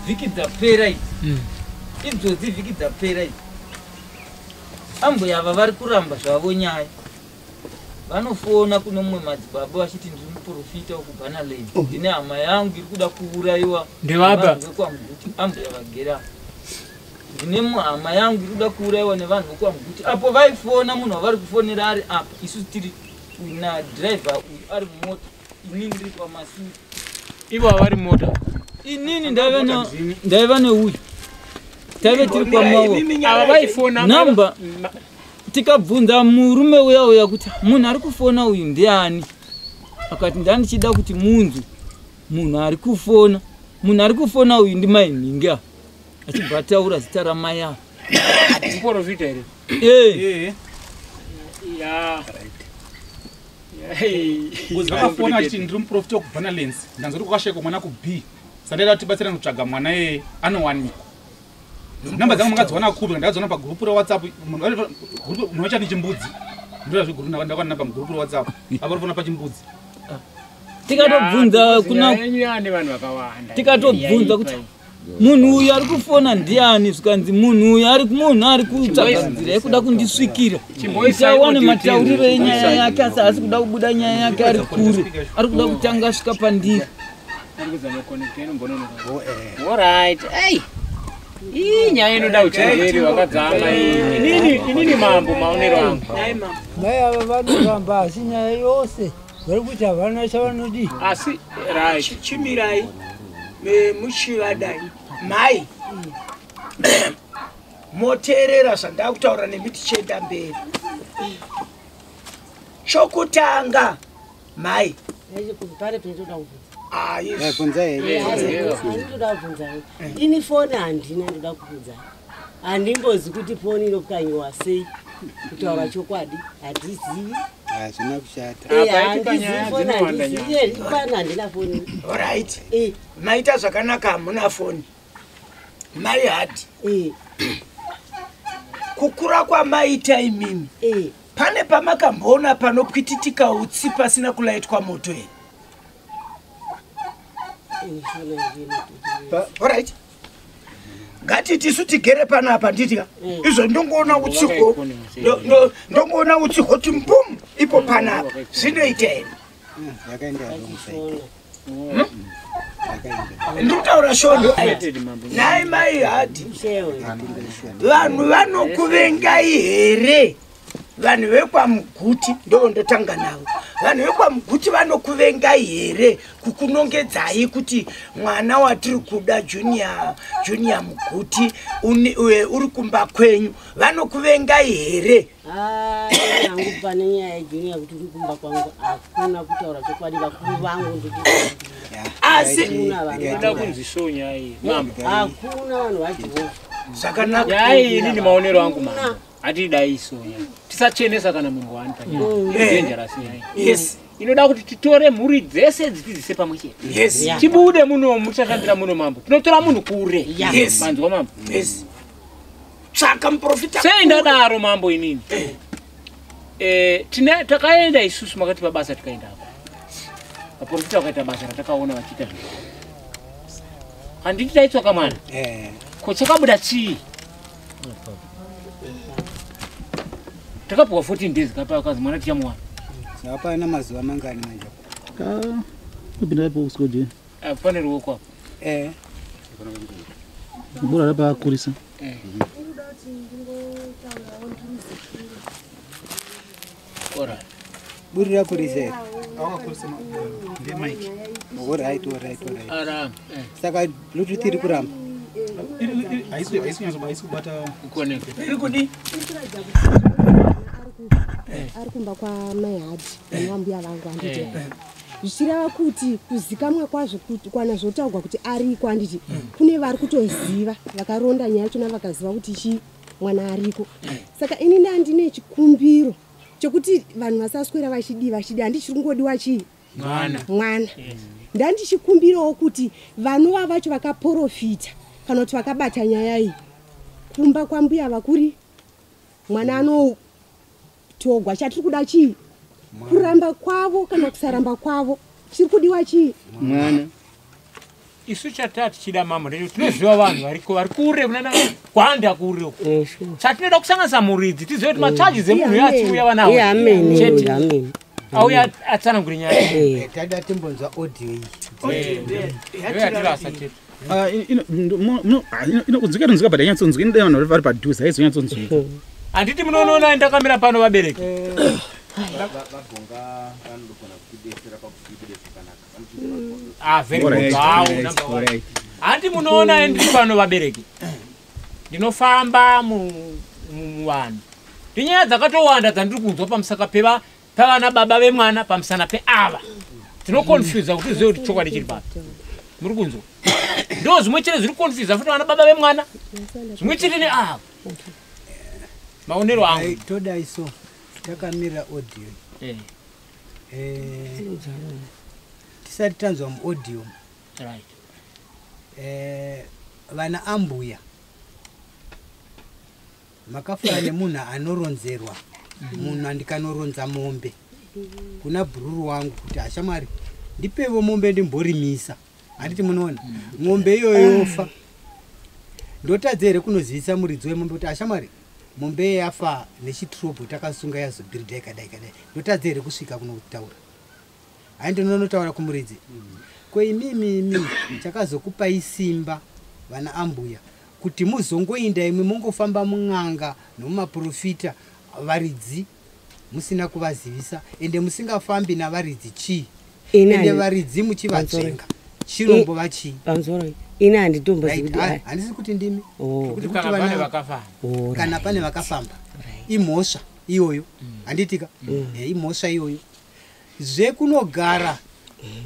vhiki dzapera idzi idzodzi vhiki dzapera idzi ambuya ava vari kuramba zvavo nyaya vanofona kuno mumwe madzibaba vachiti ndiri muprofita wekubhanaland ndine hama yangu iri kuda kuurayiwa ndevaba vekwamuguti ambuya vagera ndine hama yangu iri kuda kuurayiwa nevanhu vekwamuguti apo vaifona munhu wavari kufonera ari apa isu tiri nadhiraivha uyu ari mumota inini ndiri kwamasuri ivo havari mota inini ndaiva neuyu taive tiri kwamawa vaifona namba tikabvunza murume uya uya kuti munhu ari kufona uyu ndiani akati ndandichida kuti munzu munhu ari kufona uyu ndimai nhinga achibva ataura zita ramai avo muprofita here ngozi vakafona achiti ndiri muprofita wekubhanalands ndanzori kwakashayikwa mwana kuB sandaida kutibatsira kutsvaga mwana yeye anowanikwa namba dzangu mangadziwana kubi ndakadziona pagrupu rewhatsapp munochani chimbudzi ndakwana pagrupu rewhatsapp avarifona pachimbudzi tikatobvunza tikatobvunza kuti munhu uyu ari kufona ndiani zvikanzi munhu uyu ari kutsvaga nzira yekuda kundisvikira tiawane matauriro enyaya yake asi asi kuda kubuda nyaya yake ari kure ari kuda kutanga asvika pandiri iyi nyaya inoda uchenjeri wakadzama inini mambo maonero angu mai ava vanoramba asi nyaya yose vari kuti havana chavanodi asi chimirai muchivadai mai moteerera zvandakutaura nemi tichienda mberi chokutanga mai ini foni handina ndoda kubvunza handimbozi kuti foni inokanyiwa sei kutaura chokwadi hatizivi hazvina kushata handina foni orit maita zvakanaka hamuna foni mai hadi kukura kwamaita imimi pane pamakamboona panokwititika utsi pasina kulaitwa moto here alright ngati tisu tigere panapa nditya izvo ndongoona utsiho ndongoona utsiho kuti mbum ipo panapa zvinoita here ndikutaura shondo nai mai hadi vanhu vanokuvengai here vanhu vekwamuguti ndondotanga navo vanhu vekwamuguti vanokuvengai here kukunongedzai kuti mwana watiri kuda junior muguti uri kumba kwenyu vanokuvengai here hangu pane nyaya yejunior kuti uri kumba kwangu hakuna kutaura chokwadi vakuru vangu asi inoda kunzisonya iyi hakuna vanhu vajehovha zvakanaka nyaya inini maonero angu mama hatidai isonya tisachenesa kana munhu wani panyendangerasi yes inoda kuti titore mhuri dzese dzitidzise pamwe chete tibude muno mutashandira muno mambo tinotora munhu kure manzwa mambo tsvaka muprofita sei ndadaro mambo inini takaenda isusu makati pabasa tikaendapo vaprofita vakaita basa ratakaona vachiita handiti taitsvaka mwana ko chakabuda chii takapuwa 14 days kapakazi mwana tichamuwana hapana mazuva mangani manje kupinda ipo uskoje pane ruoko apo bora hapa kurisa ora burira kurisa awakakurisa ndiye mike alright ara saka bluetooth iri kuramba aisubata connect iri kudi ari kumba kwamai hadi vanambuya vangu handiti zvichireva kuti kuzikamwa kwazvo kuti kwana zvotaurwa kuti ariko handiti kune vari kutoziva vakaronda nyaya yachona vakaziva kuti chi mwana ariko saka ini ndandine chikumbiro chokuti vanhu vasaswera vachidi handichiri kungodiwa chii mwana ndandichikumbirawo kuti vanova vacho vakaprofita kana kuti vakabata nyaya iyi kumba kwambuya vakuri mwana anotogwa chatiri kuda chii kuramba kwavo kana kusaramba kwavo chiri kudiwa chii mwana isu chatati chida mama ndeti tinoziva vanhu vari kure kunana kwanda kure uko chatinoda kusanganisa muridzi tizive kuti machaji emunhu yachiuya vanawo chete auya atsanangure nyaya tada timbonzwa audio iyi yatirasa chete inokunzwika rinzwika bada inyatsonzwika inoda vanhu vari padhuze haizonyatsonzwika handiti munoona ndakamira pano vabereki handi munoona ndiri pano vabereki ndinofamba muvanhu ndinyaya dzakatowanda dzandiri kunzwa pamusaka pevana baba vemwana pamusana peava tinokonfyuza kuti uzive kuti chokwadi chiri papi muri kunzwa ndo zvimwe chete zviri konfyuza futi vana baba vemwana zvimwe chete neava maonero angu toda iso takamira audio tisati tanzwa muaudio vana ambuya makafana nemunhu anoronzerwa munhu andikanoronza mombe kuna bhururu wangu kuti ashamwari ndipevo mombe ndimborimisa handiti munoona mombe iyoyo yofa ndotadza here kunozivisa muridzi wemombe kuti ashamwari mombe yafa nechitrobo takasunga yazobhiridha ikadai ndotadza here kusvika kuno kutaura hai ndinonotaura kumuridzi koimimi chakazokupai simba vana ambuya kuti muzongoinda imwe mungofamba mun'anga nomumaprofita varidzi musina kuvazivisa ende musingafambi navaridzi chii ende varidzi muchivatsenga chinombova chii ini handitombozivi handisi kuti ndimi kana pane vakafamba imhosva iyoyo handitika imhosva iyoyo zvekunogara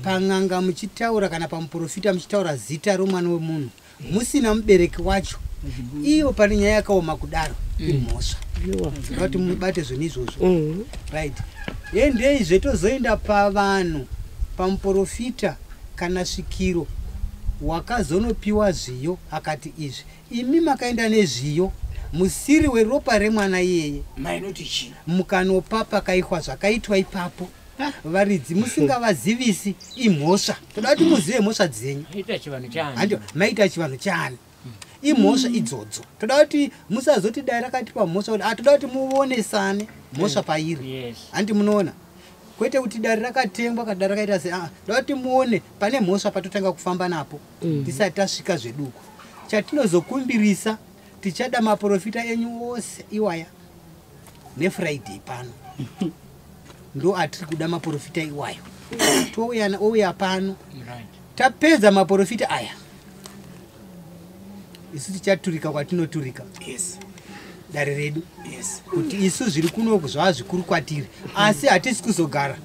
pang'anga muchitaura kana pamuprofita muchitaura zita romwana wemunhu musina mubereki wacho iyo pane nyaya yakaoma kudaro imhosva kuti mubate zvinhu izvozvo right yendeizve tozoenda pavanhu pamuprofita kana svikiro wakazonopiwa zviyo akati izvi imi makaenda nezviyo musiri weropa remwana iyeye mukanopa pakaitwa zvakaitwa ipapo varidzi musingavazivisi imhosva toda kuti muzive mhosva dzenyu maita chivanhu chani imhosva idzodzo toda kuti musazoti dai rakatipa mhosva kuti toda kuti muonesane mhosva pairi handi munoona kwete kuti dari rakatengwa kana dari rakaita sei toda kuti muone pane mhosva patotanga kufamba napo tisati tasvika zveduku chatinozokumbirisa tichada maprofita enyu ose iwaya nefriday pano ndo atiri kuda maprofita iwayo touya pano tapedza maprofita aya isu tichaturika kwatinoturika dare redu kuti isu zviri kuno zvava zvikuru kwatiri asi hatisi kuzogara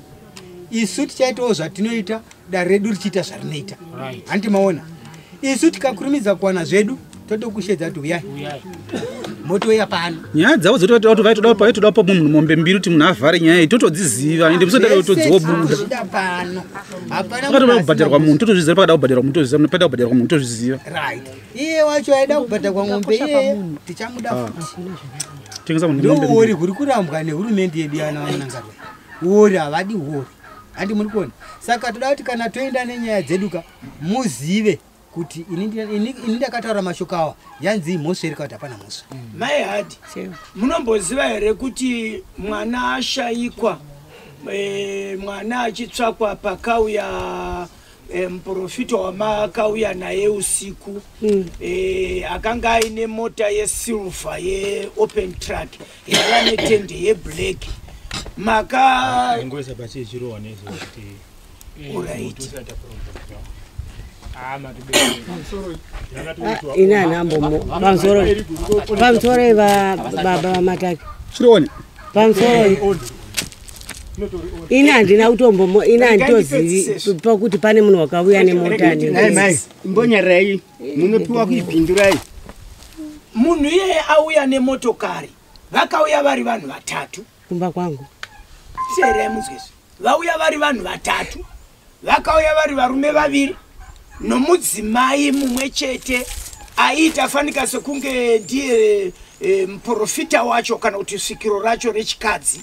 isu tichaitawo zvatinoita dare redu richiita zvarinoita handi maona isu tikakurumidza kuwana zvedu totokushedza kuti uyai motoya pano nyaya dzavo dzotoda pa munhu mombe mbiri kuti munhu avhare nyaya iyi totodziziva ende musodada kutodzobuda pano akatoda kubhadharwa munhu totozviziva pakada kubhadharwa munhu totozviziva pada kubhadharwa munhu totozviziva right iye wacho aida kubhadharwa mombe iye tichamuda futi tengesa munhu mombe wori kuri kurambwa nehurumende yedu yana vanangarwa wori havadi wori handi muri kuona saka toda kuti kana toenda nenyaya dzeduka muzive kuti ini ndakataura mashoko awa yanzi imhosva iri kuti hapana mhosva mai hadi munomboziva here kuti mwana ashayikwa mwana achitsvakwa pakauya muprofita wamakauya naye usiku akanga aine mota yesilva yeopen track yava netende yeblack ina nambo pamusoro baba vamataki pamusoro ina handina kutombo ina handitozivi pakuti pane munhu wakauya nemota imbonyarai munopiwa kuipindurai munhu iyeye auya nemotokari vakauya vari vanhu vatatu kumba kwangu seerai muzvezvi vauya vari vanhu vatatu vakauya vari varume vaviri nomudzimai mumwe chete aita fanika sekunge ndiye muprofita wacho kana kuti svikiro racho rechikadzi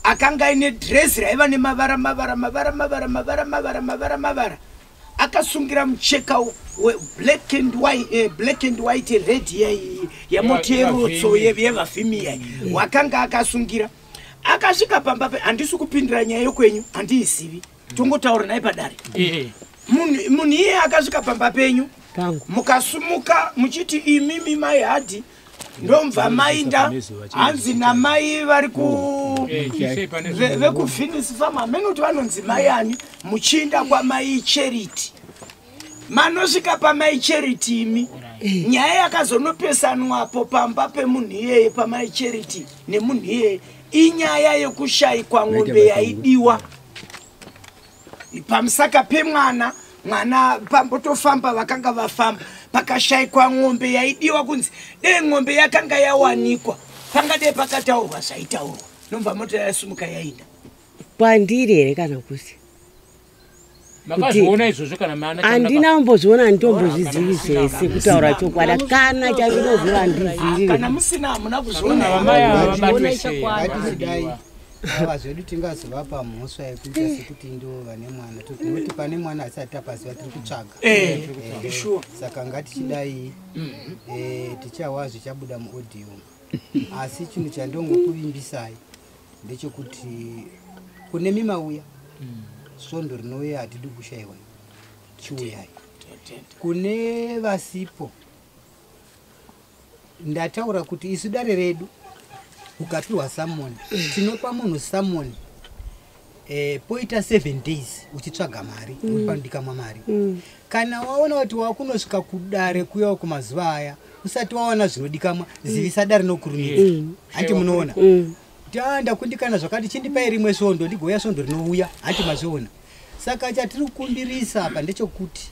akanga ine dress raiva nemavara mavara akasungira mucheka black and white red yamotierotso yevafimi yai wakanga akasungira akasvika pamba handisi kupindira nyaya yokwenyu handiisivi tongotaura naye padare munhu iye akasvika pamba penyu mukasumuka muchiti imimi mai hadhi ndomva mainda hanzi namai vari vekuvhinisi fama hamene kuti vanonzi mai ani muchiinda kwamai charity manosvika pamai charity imi nyaya yakazonopesanwapo pamba pemunhu iyeye pamai charity nemunhu iyeye inyaya yekushayikwa ng'ombe yaidiwa pamusaka pemwana mwana pambotofamba vakanga vafamba pakashayikwa ng'ombe yaidiwa kunzi dei ng'ombe yakanga yawanikwa pangadei pakataurwa zvaitaurwa nomva moto yasumuka yaenda kwandiri here kana kuti makazviona izvozvo kana mana handina mbozviona handitombozvizivi zvese kutaura chokwadi kana chandinoziva handizivi kana musina hamuna kuzviona ava zvedu tingazovapa mhosva yekuita sekuti ndo vane mwana tinoti pane mwana asati apaziva tiri kutsvaga saka ngatichidai tichawa zvichabuda muaudio asi chinhu chandongokuvimbisai ndechekuti kune mimauya svondo rinouya hatidi kushayiwa chiuyai kune vasipo ndataura kuti isu dare redu ukapiwa samoni tinopa munhu samoni poita 7 days uchitsvaga mari upandikamwa mari kana waona kuti wakunosvika kudare kuyawo kumazuva aya usati waona zvinodikamwa zivisa dare nokurumidza hanti munoona ndakundikana zvakati chindipai rimwe svondo ndigoya svondo rinouya hanti mazviona saka chatiri kukumbirisa apa ndechekuti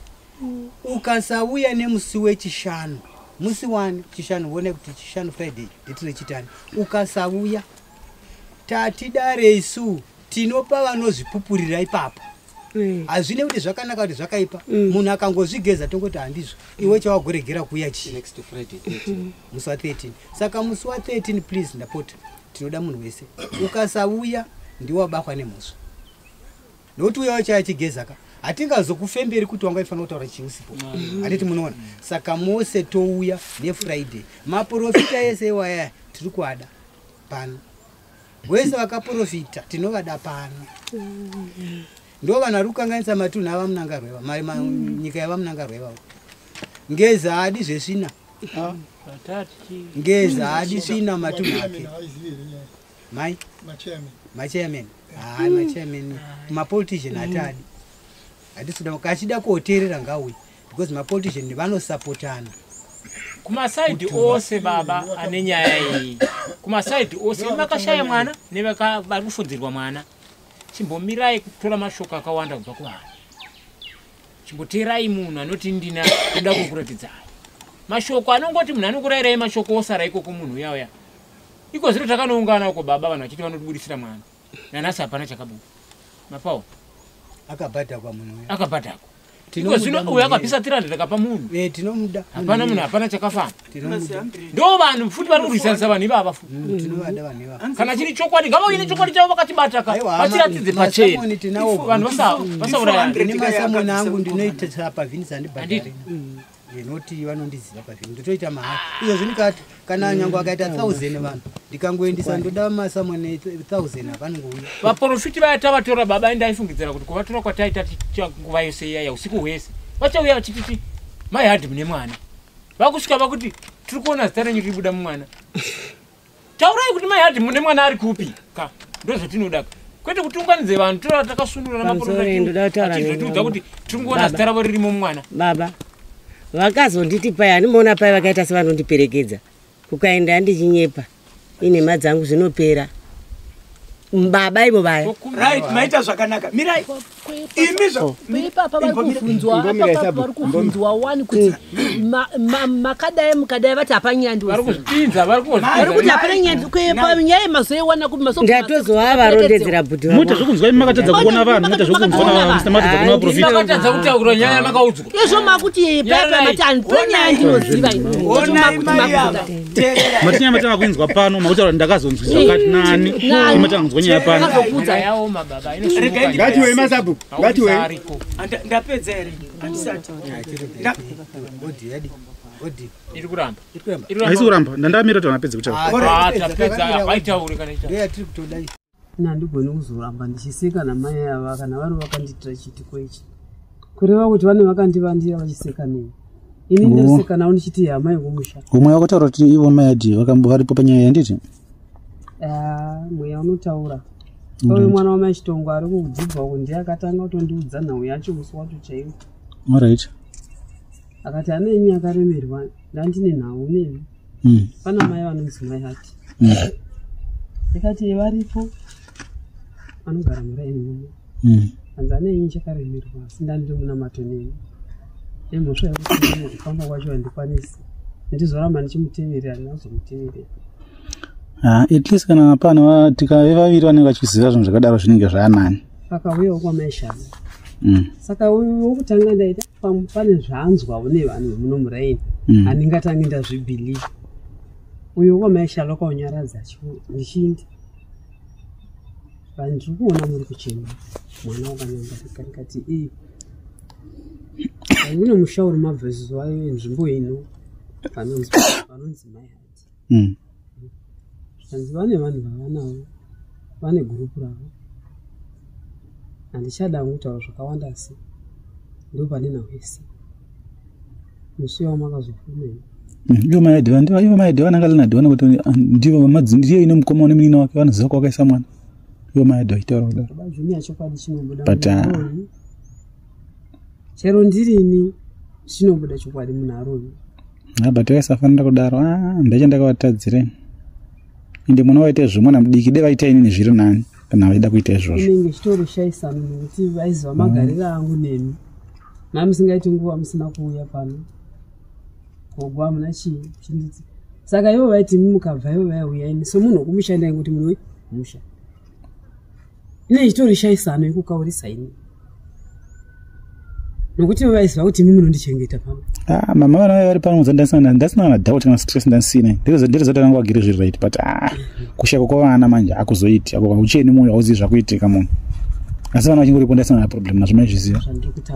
ukasauya nemusi wechishanu musi 1 chishanu uone kuti chishanu Friday nditiri chitani ukasauya tatidare isu tinopa vanozvipupurira ipapo hazvine kuti zvakanaka kuti zvakaipa munhu akangozvigeza tongoti handizvo iwe chawagoregera kuya next Friday musi wa 13 saka musi wa 13 please ndapota tinoda munhu wese ukasauya ndiwabakwa nemhosva nokuti uyawo chachigezaka hatingazokufemberi kuti wanga ifanira kutaura chiusipo hatiti munoona saka mose touya neFriday maprofita ese iwaya tiri kuada pano wese vakaprofita tinovada pano ndo vanhu vari kukanganisa matunhu avamunangarweva nyika yavamunangarweva ngeza hadi zvesvina ngeza hadi svina matunhu ake mai machairman hai machairman mapolitician hatadi hatisuda kachida kuoteerera ngauye because mapolitician vanosapotana kumasaidi ose baba ane nyaya iyi kumasaidi ose vakashaya mwana nevari kufundzirwa mwana chimbomirai kutora mashoko akawanda kubva kuvanhu chimboteerai munhu anoti ndina kuda kukuratidzai mashoko anongoti munhu anokurayirai mashoko osara ikoko munhu uyauya iko zviro takanoungana uko baba vanhu vachiti vanotibudisira mwana nanasi hapana chakabuda mapawo akabhadhakwa munhu akabhadhakwa iko zvino uyo akapisa 300 akapa munhu tinomuda hapana munhu hapana chakafana ndo vanhu futi vari kurwisanisa vanhu ivava futi tinovada vanhu ivava kana chiri chokwadi ngavauye nechokwadi chavo vakachibata vachiratidze pachena vanhu vasaurayane masamoni angu ndinoita pavhinisi handibhadhari noti vanondiziva pazvinhu nditoita mahara izvo zvinikati kana nyange akaita 1000 vanhu ndikangoendisa ndoda masamoni 1000 havanongouya vaprofiti vaya tavatora baba endaifungidzira kuti kuvatora kwataita nguva yose iyaya usiku hwese vachauya vachititi mai hadhi mune mwana vakusvika vakuti tiri kuona zita renyu riribuda mumwana taurai kuti mai hadhi mune mwana ari kupi ka ndozvatinodaka kwete kutiunganidze vanhu tora takasunura namaprofitiudza kuti tiri kuona zita ravo ririmo mumwana baba vakazonditi pai handimoona pai vakaita sevanondiperekedza kukaenda ndichinyepa ine madzangu zvinopera baba ivo vaya right maita zvakanaka mirai ipapa vari kubvunzwa wani kuti makadai mukadai vati hapanyandi vari kuti hapana nyandi panyaya yemazoiwana kuti ndatozova varondedzera bhuti muita zvokunzwa imi makatadza kuona vanhu muita zvokunzwa makatadza kutaura nyaya makaudzwa izvo makuti paipa mati handipanyaya ndinoziva matinyaya matanga kuinzwa pano makutaura ndakazonzwa zvakati nani imatanga kunzwa Gonya hapana. Akazopudza yaoma baba. Inosumuka. Ngatiwe masabu. Ngatiwe. Ndapedza ere? Andisati. Odi yadi. Odi. Iri kuramba. Haisi kuramba. Ndandamira kuti vanapedza kutaura. Tapedza vaitaure kana ita. Ndeya tiri kutodai. Ndandigoni kuzoramba ndichiseka namai ava kana vari vakanditira chitiko ichi. Kureva kuti vane vakandivandira vachiseka neni. Ini ndaseka navo ndichiti hama yekumusha. Umwe wakataura kuti ivo mayadhi varipo panyaya yanditi? Mweya unotaura. Uyu mwana wamai Chitongo ari kudzibva uku ndiye akatanga kutondiudza nhau yacho musi wacho chaiwo. Alright. Akati anenyi akaremerwa ndandine nhau nemi. Pana mai vanonzi mai hati. Ndikati varipo anogara muraini muno. Anzi anenyi chakaremerwa asi ndandiri munamato nemi. Mhosva yekuti kufamba kwacho handikwanisi. Ndizoramba ndichimuteverera ndinazomuteverera. At least kana apana tikave vaviri vanenge vachiziva zvinhu zvakadaro zvinenge zvaanani. Pakauyawo kwamaishana. Saka uyu wokutanga ndaita pane zvaanzwawo nevanhu vemuno muraini handingatange ndazvibhiliva. Uyu kwamaishana wakaunyaradza ndichindi vanhu ndiri kuona muri kuchema mwana wakanyambarika ndikati une musha uri mabvezizo wayo enzvimbo ino vanonzi mai hati. Zvikanzi vane vanhu vavanavo vane gurupu ravo handichada kutaura zvakawanda asi ndo pane nawese musi wavo makazofumeni. Ivo maedhi vananga linadhiwana kuti ndivo ndiyo ine mukoma une munina wake vanoziva kwakaisa mwana. Ivo maedhi vachitaura kudaro. Junior chokwadi chinobuda chero ndirini chinobuda chokwadi munhu aroni. But vaisafanira kudaro ndachandakavatadzirei. Ende mwana waita zvimwana mudiki de vaita inini zviri nani kana vaida kuita izvozvo. Inenge chitori shaisana nokuti vaiziva magariro angu nemi. Namusingaiti nguva musina kuuya pano. Kogwa muna chinditi. Saka ivo vaiti mukabva ivo vaiuya ini. So munhu wokumushandai kuti munhu musha. Ine chitori shaisana yekukaurisa ini. Nokuti vaiziva kuti mimi munondichengeta pano. Mama vana vari pano ndasina madhauti kana stress ndasina. Ndirizoda nangu agire zviri right but kushaka kwavana manje akuzoiti apo ucheni moyo auzivi zvakuitika munhu. Asi vana vachingoripo ndasina na problem nazvo maizviziva.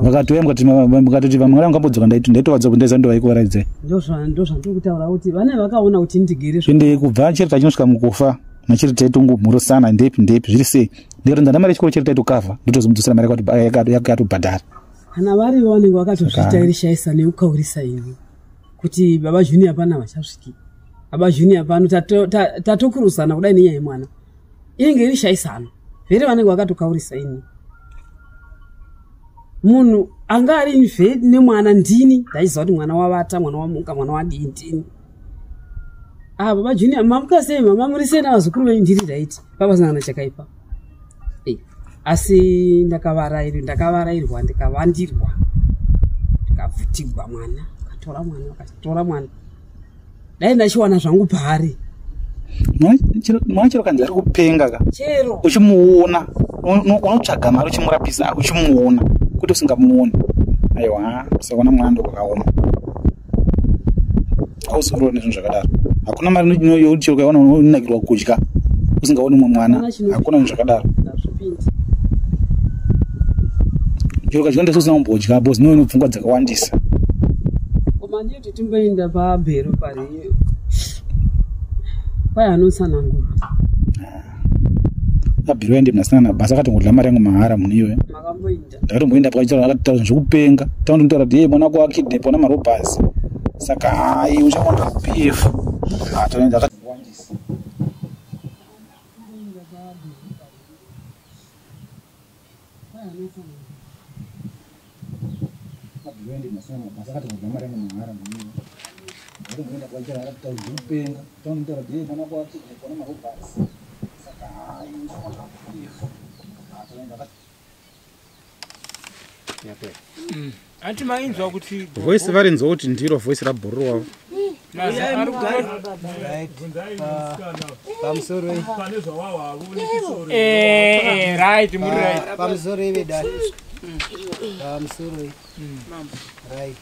Vakatouya mukatoti vamwe vana mukambodzoka ndaitovatsa kuti ndaisa ndovaikuvaraidzai. Ndo zvandiri kutaura kuti vana vakaona kuti ndigere ende kubva chiri tachinosvika mukufa nachiri taitongomhurusana ndepi zviri sei ndiro ndandamari chikoro chiri taitokavha ndotozomudzosera mari yakatobhadhara. Kana varivo vanenge vakatozviita iri shaisa nekukaurisa ini kuti baba Junior pana vachasviki. Baba Junior pano tatokurusana kudai nenyaya yemwana. Inenge iri shaisano. Vere vanenge vakatokaurisa ini. Munhu anga ari invade nemwana ndini ndaiziva kuti mwana wavata mwana wamuka mwana wadii ndini. Baba Junior mamukasei mama murisei navazukuru venyu ndiri ndaiti papasangana chakaipa. Asi ndakavarairwa ndikavandirwa ndikavhutigwa mwana akatora mwana dai ndachiwana zvangu paari. Mwana chero kanzi ari kupenga ka chero uchimuona unotsvaga mari uchimurapisa uchimuona kuti usingamuoni. Aiwa usaona mwana ndokwakaoma hauzorori nezvinhu zvakadaro. Hakuna mari yokuti chero ukaiona unonakirwa kudya usingaoni mumwe mwana hakuna zvinhu zvakadaro. Chero kadya ndasosina kumbodya bosi noone pfungwa dzakawandisa. Koma ndiyoti timboenda pabhero pariyo kwai anotsanangura. Pabhero yaende mnasina basa akatongorya mari yangu mahara munhu iwe. Makamboenda. Ndakatomboenda pakachitaura akataura zvekupenga taundotaura kuti mwana wako akidnap ona marobhasi. Saka hai uchakwanda PF. Toenda akatongwandisa. Anti mainzwa kuti voice varinzwa kuti ndiro voice rabhuru wavo. Pamusoro right muri right pamusoro ive dai pamusoro right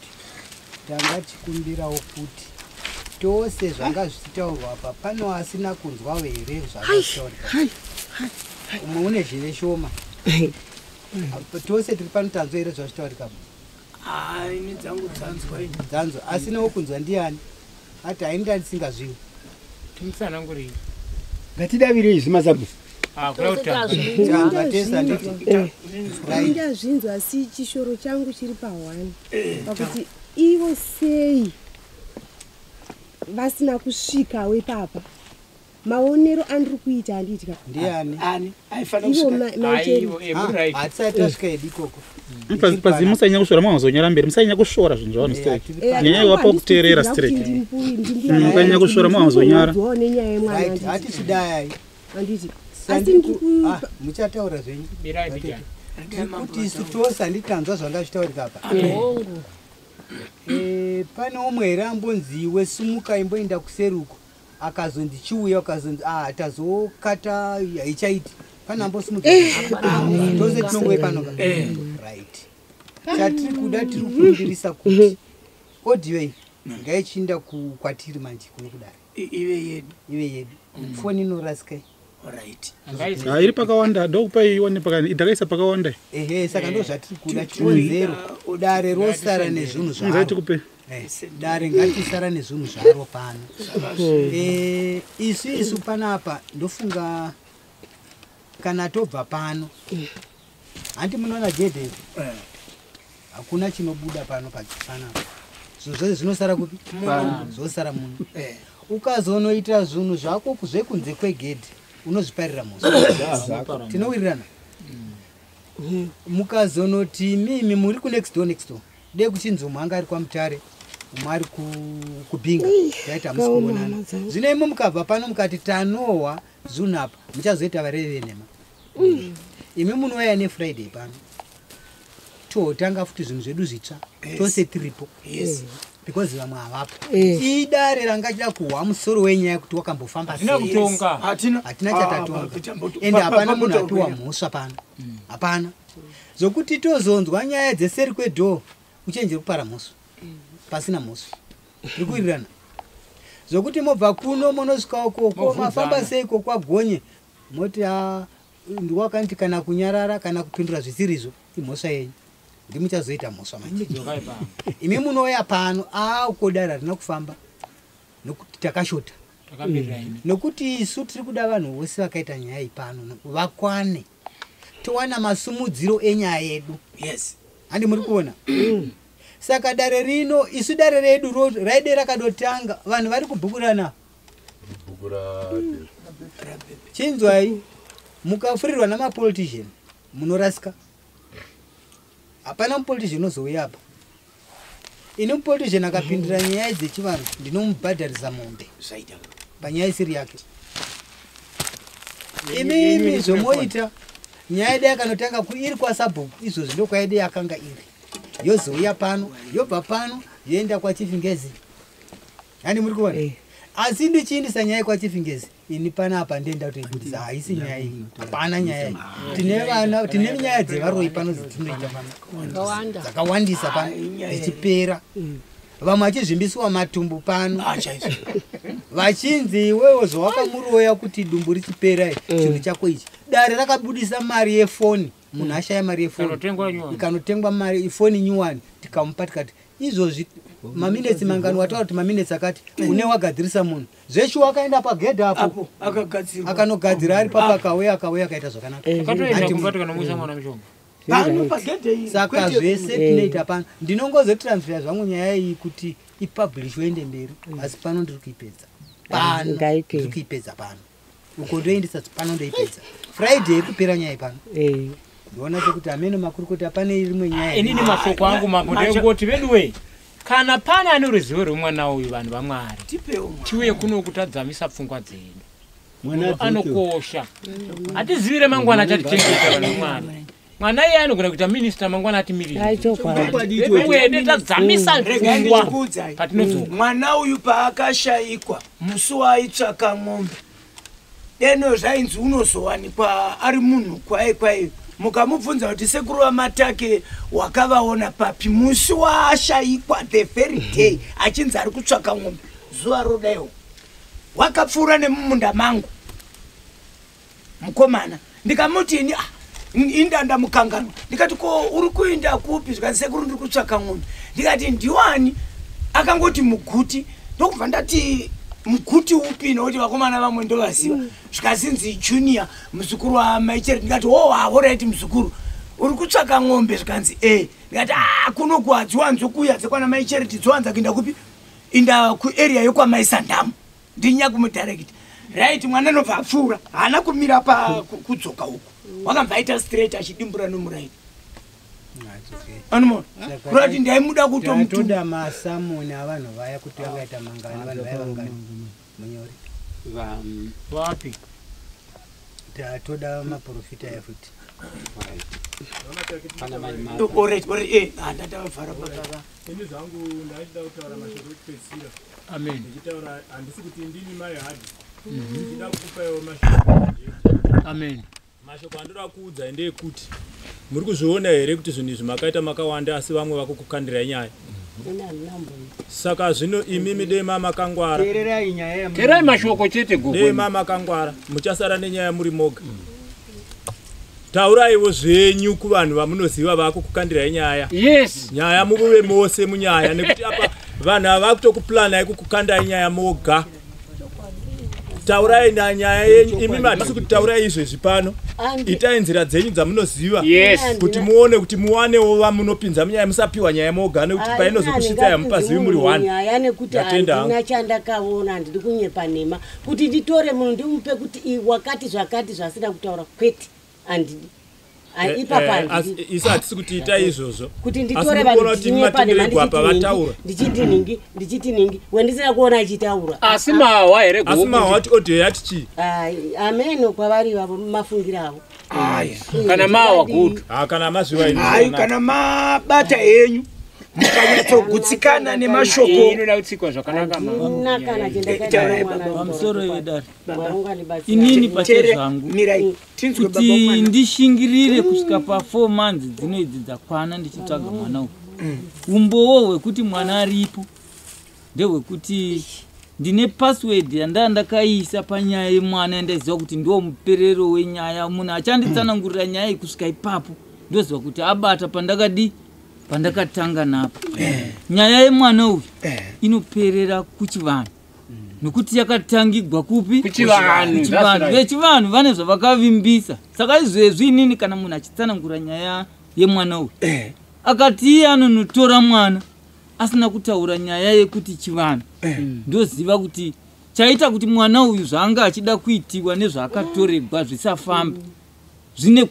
tanga chikumbirawo kuti tose zvanga zvichitaurwa apa pano asina kunzwawo here zvakashota umwe une zheve shoma tose tiri pano tanzwa here zvazvitaurika ini dzangu dzanzwa dzanzwa asi newokunzwa ndiani ati hainda ndisingazviwi timusanangurei ngatidavirei zvimazabusi ndazvinzwa asi chishoro changu chiri pa1 pakuti ivo sei vasina kusvikawo ipapa maonero andiri kuita handitya ndiani hatisati tasvika yedu ikoko pazi musainya kusvora mwazonyora mberi musainya kusvora zvinhu zvavano straight nenyaya yekuapa kuteerera straight mukainya kusvora mwazonyara hatichidayai handiti muchataura zvenyu kuti isu tose handitanzwa zvanga zvichitaurika apa pane umwe here ambonziwe sumuka imboenda kuseruko akazondichiuya akazonzi tazokata haichaiti pane ambosumutose tinongoe panoka right chatiri kuda tiri kurumbirisa kuti odivei ngaichinda kwatiri manje kuno kudari ive yedu foni inorasikai iri pakawanda ndokupaione idhakaisa pakawanda saka ndo zvatiri kuda chionzero dare rosara nezvinhu zvaitikupe dare ngatisara nezvinhu zvaro pano isu panapa ndofunga kana tobva pano handi munoona jedhe hakuna chinobuda pano panapa zvozvo zvinosara kupi zvosara munhu ukazonoita zvinhu zvako zvekunze kwegedhi unozviparira musi tinowirirana mukazonoti mimi muri kunext door de kuchinzi umwe anga ari kwamutare umwe ari kubhinga yaita musi kuonana zvino imo mukabva pano mukati tanohwa zvinhu apa muchazoita vareve venhema imi munouya nefriday pano totanga futi zvinhu zvedu zvitsva tose tiripo because vamwe havapo idare rangachida kuhwa musoro wenyaya yekuti wakambofamba hatina chatatonga ende hapana munhu apiwa mhosva pano hapana zvokuti tozonzwa nyaya dzeseri kwedhoo uchenjeri kupara mhosva pasina mhosva tiri kuwirirana zvokuti mobva kuno munosvikawo koko mafamba seiko kwagonye moti ndiwakaniti kana kunyarara kana kupindura zvisirizvo imhosva yenyu ndimuchazoita mhosva manje imi munouya pano kodara harina kufamba nokuti takashota nokuti isu tiri kuda vanhu vose vakaita nyaya iyi pano vakwane towana masumudziro enyaya yedu handi muri kuona saka dare rino isu dare redu raide rakadotanga vanhu vari kubhukurana chinzwai mukafurirwa namapolitician munorasika hapana mupolitician unozouya apa ini mupolitician akapindura nyaya dzechivanhu ndinomubhadharisa mombe panyaya isiri yake imi zvomoita nyaya yedu yakanotanga iri kwasabhuku izvozvi ndokwayedu yakanga iri yozouya pano yobva pano yoenda kwachifingezi hani muri kuona asi ndichiindisa nyaya kwachifingezi ini panapa ndenda kutoibudisa haisi nyaya iyi hapana nyaya iyi tine nyaya dzevaroi pano dzatinoita pano dzakawandisa pano dzichipera vamwe vachizvimbisiwa matumbu pano vachinzi iwewo zvawakamuroya kuti dumbu richipera chinhu chako ichi dare rakabudisa mari yefoni munhu ashaya mari yefoni ikanotengwa mari ifoni nyuwani tikamupa tikati izvozvi maminetsi mangani wataura kuti maminetsi akati une wagadzirisa munhu zveshu wakaenda pagedhi apo akanogadzira ari papo akauya akaita zvakanaka saka zvese tinoita pano ndinongozotransfera zvangu nyaya iyi kuti ipublish oende mberi asi pano ndiri kuipedza pano uko ndoendesa pano ndoipedza friday kupera nyaya pano ndiona sekuti ameno makurukota pane rimwe nyaya inini mashoko angu makondengoti veduwe kana pana ane ruzivo rwemwana uyu vanhu vamwari tiuye kuno kuti adzamisa pfungwa dzedu anokosha hatizivire mangwana achatichengeta vanhu vamwari mwana iye anogona kuita minista mangwana atimirire tadzamisa pfungwa patinodzoka mwana uyu paakashayikwa musi waaitsvaka ng'ombe deno zvainzi unozowanikwa ari munhu kwai mukamubvunza kuti sekuru wamatake wakavaona papi musi waashayikwa the very day achinzi ari kutsvaka ng'ombe zuva rodaiwo wakapfuura nemumunda mangu mukomana ndikamutini indanda mukangano ndikati ko uri kuenda kupi zvikanzi sekuru ndiri kutsvaka ng'ombe ndikati ndiwani akangoti muguti ndokubva ndati muguti upi nokuti vakomana vamwe ndovaziva zvikazinzi junior muzukuru wamaicheri ndikati oraiti muzukuru uri kutsvaka ng'ombe zvikanzi ndikati kunokuwa dziwanzokuya dzekwana maicheriti dziwanza kuenda kupi inda kuarea yokwamaisandamu ndinyakumudirekta right mwana nobva apfuura haana kumira pakudzoka uku wakabva aita straight achidimbura nomuraiti anomona kurati ndaimuda kutoda masamoni avanhu vaya kuti vakaita mangano vanhu vaya vangani munyori vapi tatoda maprofita aya futi ndatavavhara ini zvangu ndachida kutaura mashoko ekupedzisira amen ndichitaura handisi kuti ndini mai hadi ndichida kukupaiwo mashoko amen mashoko andoda kuudzai ndeyekuti muri kuzviona here kuti zvinhu izvi makaita makawanda asi vamwe vakukukandirai nyaya saka zvino imi dei mamakangwara teerai mashoko chete dei mamakangwara muchasara nenyaya muri moga tauraiwo zvenyu kuvanhu vamunoziva vakukukandirai nyaya yes nyaya mubuve mose munyaya nekuti apa vanhu ava kutokupulanai kukukandai nyaya moga taurai nanyaya yenyu imi matisi kuti taurai izvezvi pano itai nzira dzenyu dzamunoziva kuti muone kuti muwanewo vamunopinza munyaya musapiwa nyaya moga nekuti painozokusvitai hamupazivi muri 1 nyaya nekuti handina chandakaona ndiri kunyepa nhema kuti nditore munhu ndimupe kuti wakati zvakati zvasina kutaura kwete handidi isi hatisi kuti itai izvozvo kuti nditore vanhu vataura ndichiti ningi wendisina kuona achitaura asi mahwa here asi mahwa ati audio yati chii ameno kwavari vavo mafungira avo kana mahwa gutu kana maziva ai kana mabata henyu mukanyatsogutsikana nemashoko inoda kutsikwa zvakanaka pamusoro yedari inini pache zvangu kuti ndishingirire kusvika pa4 months dzino idzi dzakwana ndichitsvaga mwana uyu umbowo hwekuti mwana aripo ndehwekuti ndine password yandandakaisa panyaya yemwana yandaziva kuti ndiwo muperero wenyaya munhu achanditsanangurira nyaya kusvika ipapo ndoziva kuti abata pandakatanga napo nyaya yemwana uyu inoperera kuchivanhu nokuti yakatangigwa kupi vechivanhu vane zvavakavimbisa saka izvezvi inini kana munhu achitsanangura nyaya yemwana uyu akati iye anonotora mwana asina kutaura nyaya yekuti chivanhu ndoziva kuti chaita kuti mwana uyu zvaanga achida kuitiwa nezvaakatoregwa zvisafambe zvine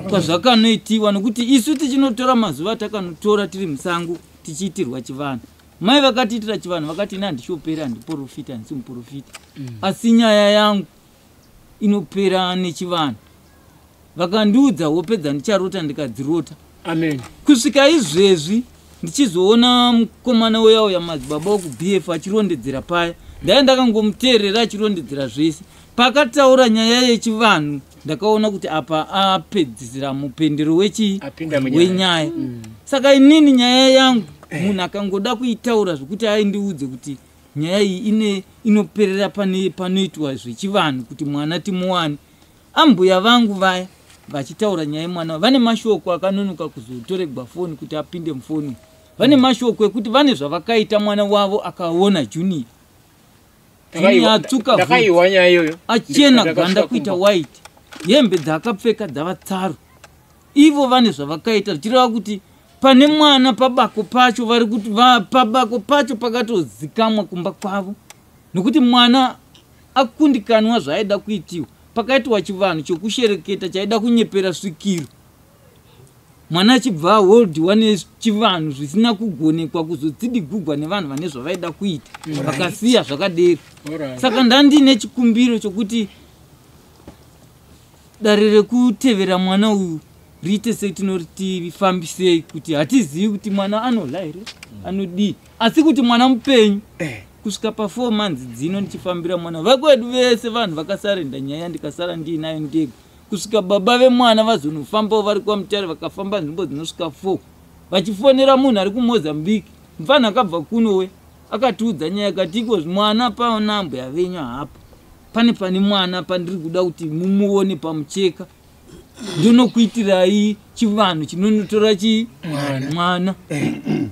kwazvakanoitiwa nokuti isu tichinotora mazuva takanotora tiri musango tichiitirwa chivanhu mai vakatiitira chivanhu vakati ina handishopera handiprofita handisi muprofita asi nyaya yangu inopera nechivanhu vakandiudza wopedza ndicharota ndikadzirota amen kusvika izvezvi ndichizoona mukomana uyauya madzibaba wokubf achirondedzera paya ndai ndakangomuteerera achirondedzera zvese pakataura nyaya yechivanhu ndakaona kuti apa apedzisira mupendero wenyaya saka inini nyaya yangu munhu akangoda kuitaura zvokuti aindiudze kuti nyaya iyi inoperera panoitwa zvechivanhu kuti mwana timuwane ambuya vangu vaya vachitaura nyaya yemwana vane mashoko akanonoka kuzotoregwa foni kuti apinde mufoni vane mashoko ekuti vane zvavakaita mwana wavo akaona junior ndakaiwa nyaya iyoyo achena ganda kuita white hembe dzaakapfeka dzava tsaru ivo vane zvavakaita zvichireva kuti pane mwana pabako pacho vari kuti pabako pacho pakatozikamwa kumba kwavo nokuti mwana akundikanwa zvaaida kuitiwa pakaitwa chivanhu chokushereketa chaida kunyepera svikiro mwana achibva aholdiwa nechivanhu zvisina kugonekwa kuzodzidigugwa nevanhu vane zvavaida kuita vakasiya zvakadero saka ndandine chikumbiro chokuti dare rekutevera mwana uyu riite setinoritifambisei kuti hatizivi kuti mwana anola here anodii asi kuti mwana mupenyu kusvika pa4 months dzino ndichifambira mwana vakwedu vese vanhu vakasarenda nyaya ndikasara ndiinayo ndega kusvika baba vemwana vazonofambawo vari kwamutare vakafamba nzvimbo dzinosvika 4 vachifonera munhu ari kumozambique mufana akabva kunowe akatiudza nyaya akati iko mwana paonambo yavenyu hapo pane mwana pandiri kuda kuti mumuone pamucheka ndonokuitirai chivanhu chinonotora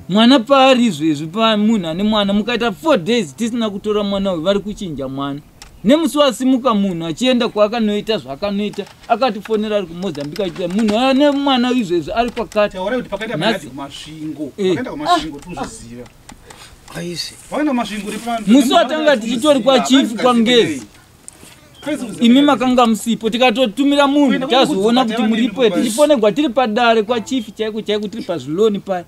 mwana pari izvezvi pamunhu ane mwana mukaita 4 days tisina kutora mwana uyu vari kuchinja mwana nemusi wasimuka munhu achienda kwaakanoita zvaakanoita akatifonera ari kumozambique achita munhu ane mwana izvezvi ari kwakati musi watanga tichitori kwachifu kwangezi imi makanga musipo tikatotumira munhu tazoona kuti muripo tichifonegwa tiri padare kwachifi chaiko tiri pazviloni paya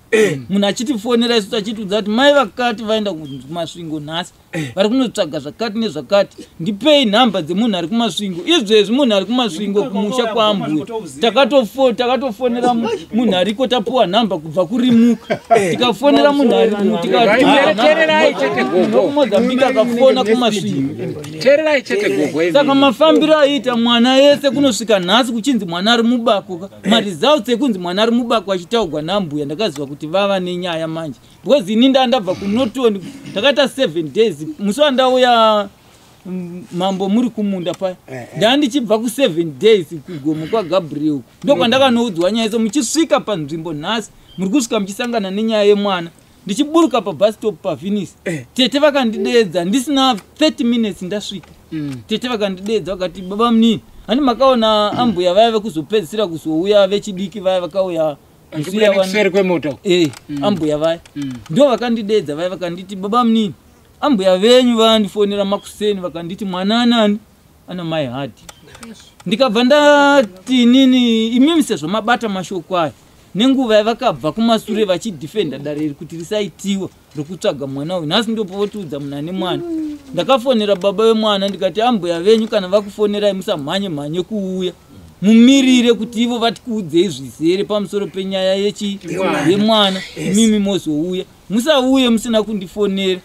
munhu achitifonera isu tachitiudza kuti mai vakati vaenda kumasvingo nhasi vari kunotsvaga zvakati nezvakati ndipei nhamba dzemunhu ari kumasvingo izvezvi munhu ari kumasvingo kumusha kwaambuya takatofonera munhu ariko tapuwa nhamba kubva kurimuka tikafonera munhu arimo tikamozambika akafona kumasvingo saka mafambiro aita mwana yese kunosvika nhasi kuchinzi mwana ari mubako maresults ekunzi mwana ari mubako achitaugwa nambuya ndakaziva kuti vava nenyaya manje because ini ndandabva kunotoni takaita 7 days musi wandauya mambo muri kumunda paya ndandichibva ku7 days kugomo kwaGabriel ndokwandakanoudzwa nyaya idzo muchisvika panzvimbo nhasi muri kusvika muchisangana nenyaya yemwana ndichiburuka pabus stop paVenice tete vakandidedza ndisina 30 minutes ndasvika tete vakandidedza vakati baba munini hani makaona ambuya vaiva kuzopedzisira kuzouya vechidiki vaya vakauya ambuya vaya ndo vakandidedza vaya vakanditi baba munini ambuya venyu vandifonera makuseni vakanditi mwana anani ana mai hadi ndikabva ndati nini imimi sezvo mabata mashoko aya nenguva yavakabva kumasure vachidhifenda dare riri kuti risaitiwa rokutsvaga mwana uyu nhasi ndopovotiudza munhu ane mwana ndakafonera baba vemwana ndikati ambuya venyu kana vakufonerai musamhanye kuuya mumirire kuti ivo vatikuudzei zvizere pamusoro penyaya yemwana imimi mozouya musauye musina kundifonera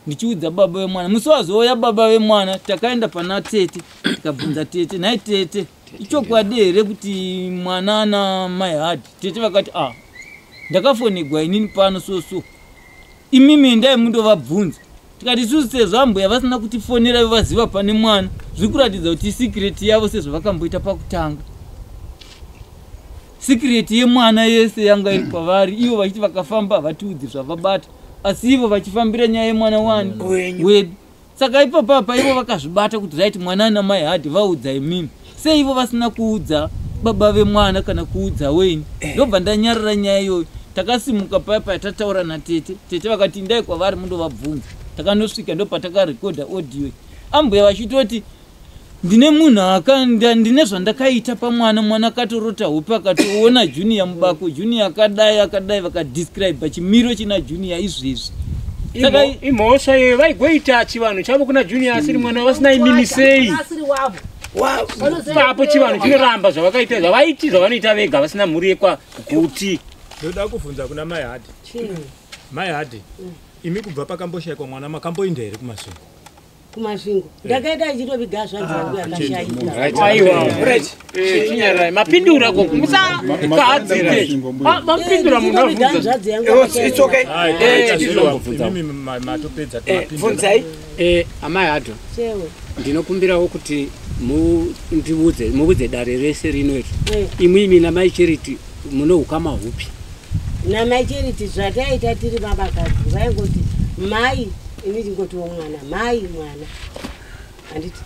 ndichiudza baba vemwana musi wazouya baba vemwana takaenda pana tete tikabvunza tete nhai tete ichokwadi here kuti mwana ana mai hadi tete vakati ndakafonegwa inini pano soso imimi endai mundovabvunza tikati isusu sezvo ambuya vasina kutifonera vaziva pane mwana zviri kuratidza kuti secret yavo sezvo vakamboita pakutanga secret yemwana yese yanga iri kwavari ivo vachiti vakafamba havatiudzi zvavabata asi ivo vachifambira nyaya yemwana wani wedu saka ipapapa ivo vakazvibata kuti right mwana ana mai hadi vaudza imimi sei ivo vasina kuudza baba vemwana kana kuudza wenyu ndobva ndanyarara nyaya iyoyo takasimuka paya tataura natete tete vakati ndai kwavari mundovabvunza takanosvika ndopatakarekodha audio ambuya vachitoti ndine munhu ndine zvandakaita pamwana akatorota hope akatoona junior mubako junior akadai vakadescribe chimiro china junior izvezvi imhosva iyo vaigoita chivanhu chavo kuna junior asiri mwana vasina imimisei papo chivanhu chinoramba zvavakaita zvavaiti zvavanoita vega vasina mhuri yekwaguti ndoda kubvunza kuna mai hadi imi kubva pakamboshayikwa mwana makamboinda here kumasvingo ndakaita ichitoviga zvanzangu yakashayika mapindura mapindura munobvunzai amai hadho ndinokumbirawo kuti muudze dare rese rinoiri imwimi namai Charity munohukama hupi namai Charity zvataita tiri vabakadzi vaingoti mai ini ndingotiwo mwana mai mwana handiti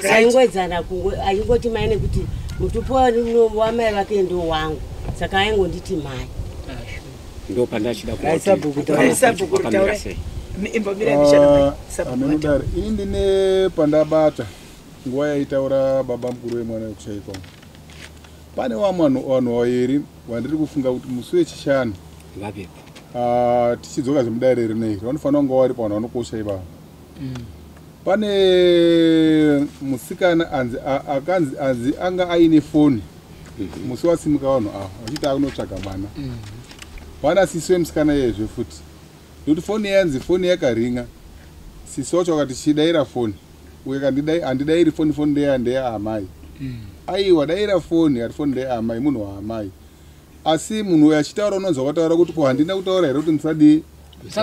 saingwedzana aingoti mai nekuti mutupo wamai vake ndo wangu saka aingonditi mai ndo pandachida amenudare ini ndine pandabata nguva yaitaura baba mukuru wemwana wekushayikwa pane vanhu vairi vandiri kufunga kuti musi wechishanu tichidzoka zvemudare rineri vanofanira kunga vari pavanhu vanokosha ivavo pane musikana anzi anga aine foni musi wasimuka vanhu ava vachiti akunotsvaga mwana vana sisi wemusikana yezve futi nokuti foni yanzi foni yakaringa sisi wacho wakati chidaira foni uye handidairi foni ndeya amai aiwa daira foni ati foni ndeya amai munhu waamai asi munhu uyu achitaura unonzwa kwataura kuti ko handina kutaura here kuti musadi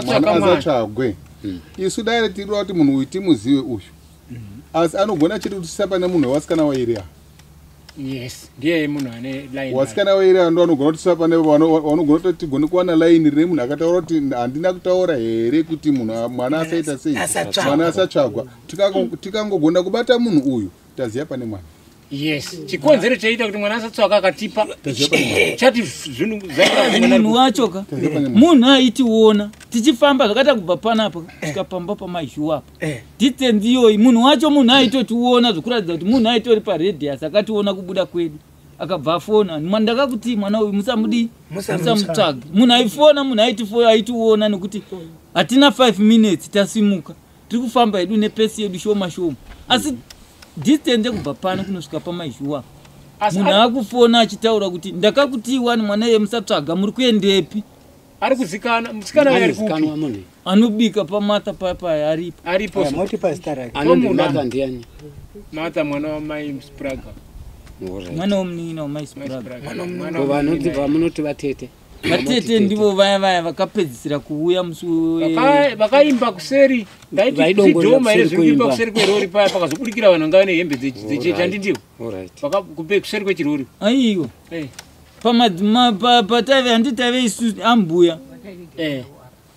mwana azatsvagwe isu daire tiriwa kuti munhu uyu timuzive uyu asi anogona chete kutisisa pane munhu wewasikana wairiya. Yes, ndiye munhu ane line. Wasikana wairiya ndo anogona kutisisa pane vanogona kuti tigone kuwana line rine munhu akataura kuti handina kutaura here kuti munhu mwana asaita sei, mwana asatsvagwa. Tikangogona kubata munhu uyu taziya pane mwana. Yes, chikonzero chaita kuti mwana asatsvaka akatipa chati zvinhu munhu wacho ka munhu aitiona tichifamba zvakata kubva panapa tikapamba pamaizhu apo distance iyoyi munhu wacho munhu aitotiona zvekuratidza kuti munhu aitori paradius akationa kubuda kwedu akabva afona ndakakuti mwana uyu musamutsvaga munhu aifona munhu aitiona nekuti hatina 5 minutes tasimuka tiri kufamba hedu nepesi yedu shoma shoma asi distance kubva pano kunosvika pamaizhuwa munhu akufona achitaura kuti ndakakutiwa mwana iye musatsvaga muri kuendepi ari kuzikana musikana uyu ari kupi anobika pamata paya aripo moti pasita rake anondimata ndiani mata mwana wamai Spraga mwana womunina wamai Spraga vanoti vamunoti vatete vatete ndivo vaya vakapedzisira kuuya musi vakaimba kuseri ndaitidhoma ire zvinoimba kuseri kwerori paya pakazobudikira vanhu ngava nehembe dzechecha ndindiwo vakakupe kuseri kwechirori aiwa pataive handitaive isu